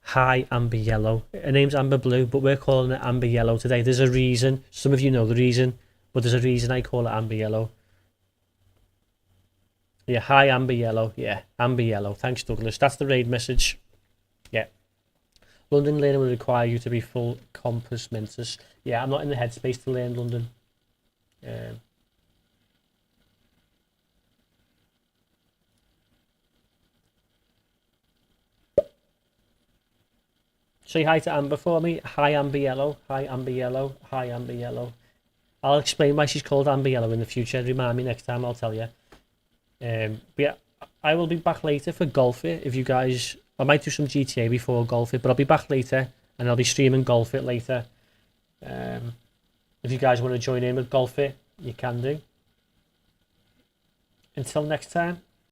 Hi Amber Yellow. Her name's Amber Blue, but we're calling it Amber Yellow today. There's a reason. Some of you know the reason, but there's a reason I call it Amber Yellow. Yeah, hi Amber Yellow. Yeah, Amber Yellow. Thanks, Douglas. That's the raid message. Yeah. London learning will require you to be full compass mentis. Yeah, I'm not in the headspace to learn London. Say hi to Amber for me. Hi Amber Yellow. Hi Amber Yellow. Hi Amber Yellow. I'll explain why she's called Amber Yellow in the future. Remind me next time, I'll tell you. But yeah, I will be back later for Golf It. If you guys, I might do some GTA before Golf It, but I'll be back later and I'll be streaming Golf It later. If you guys want to join in with Golf It, you can do. Until next time,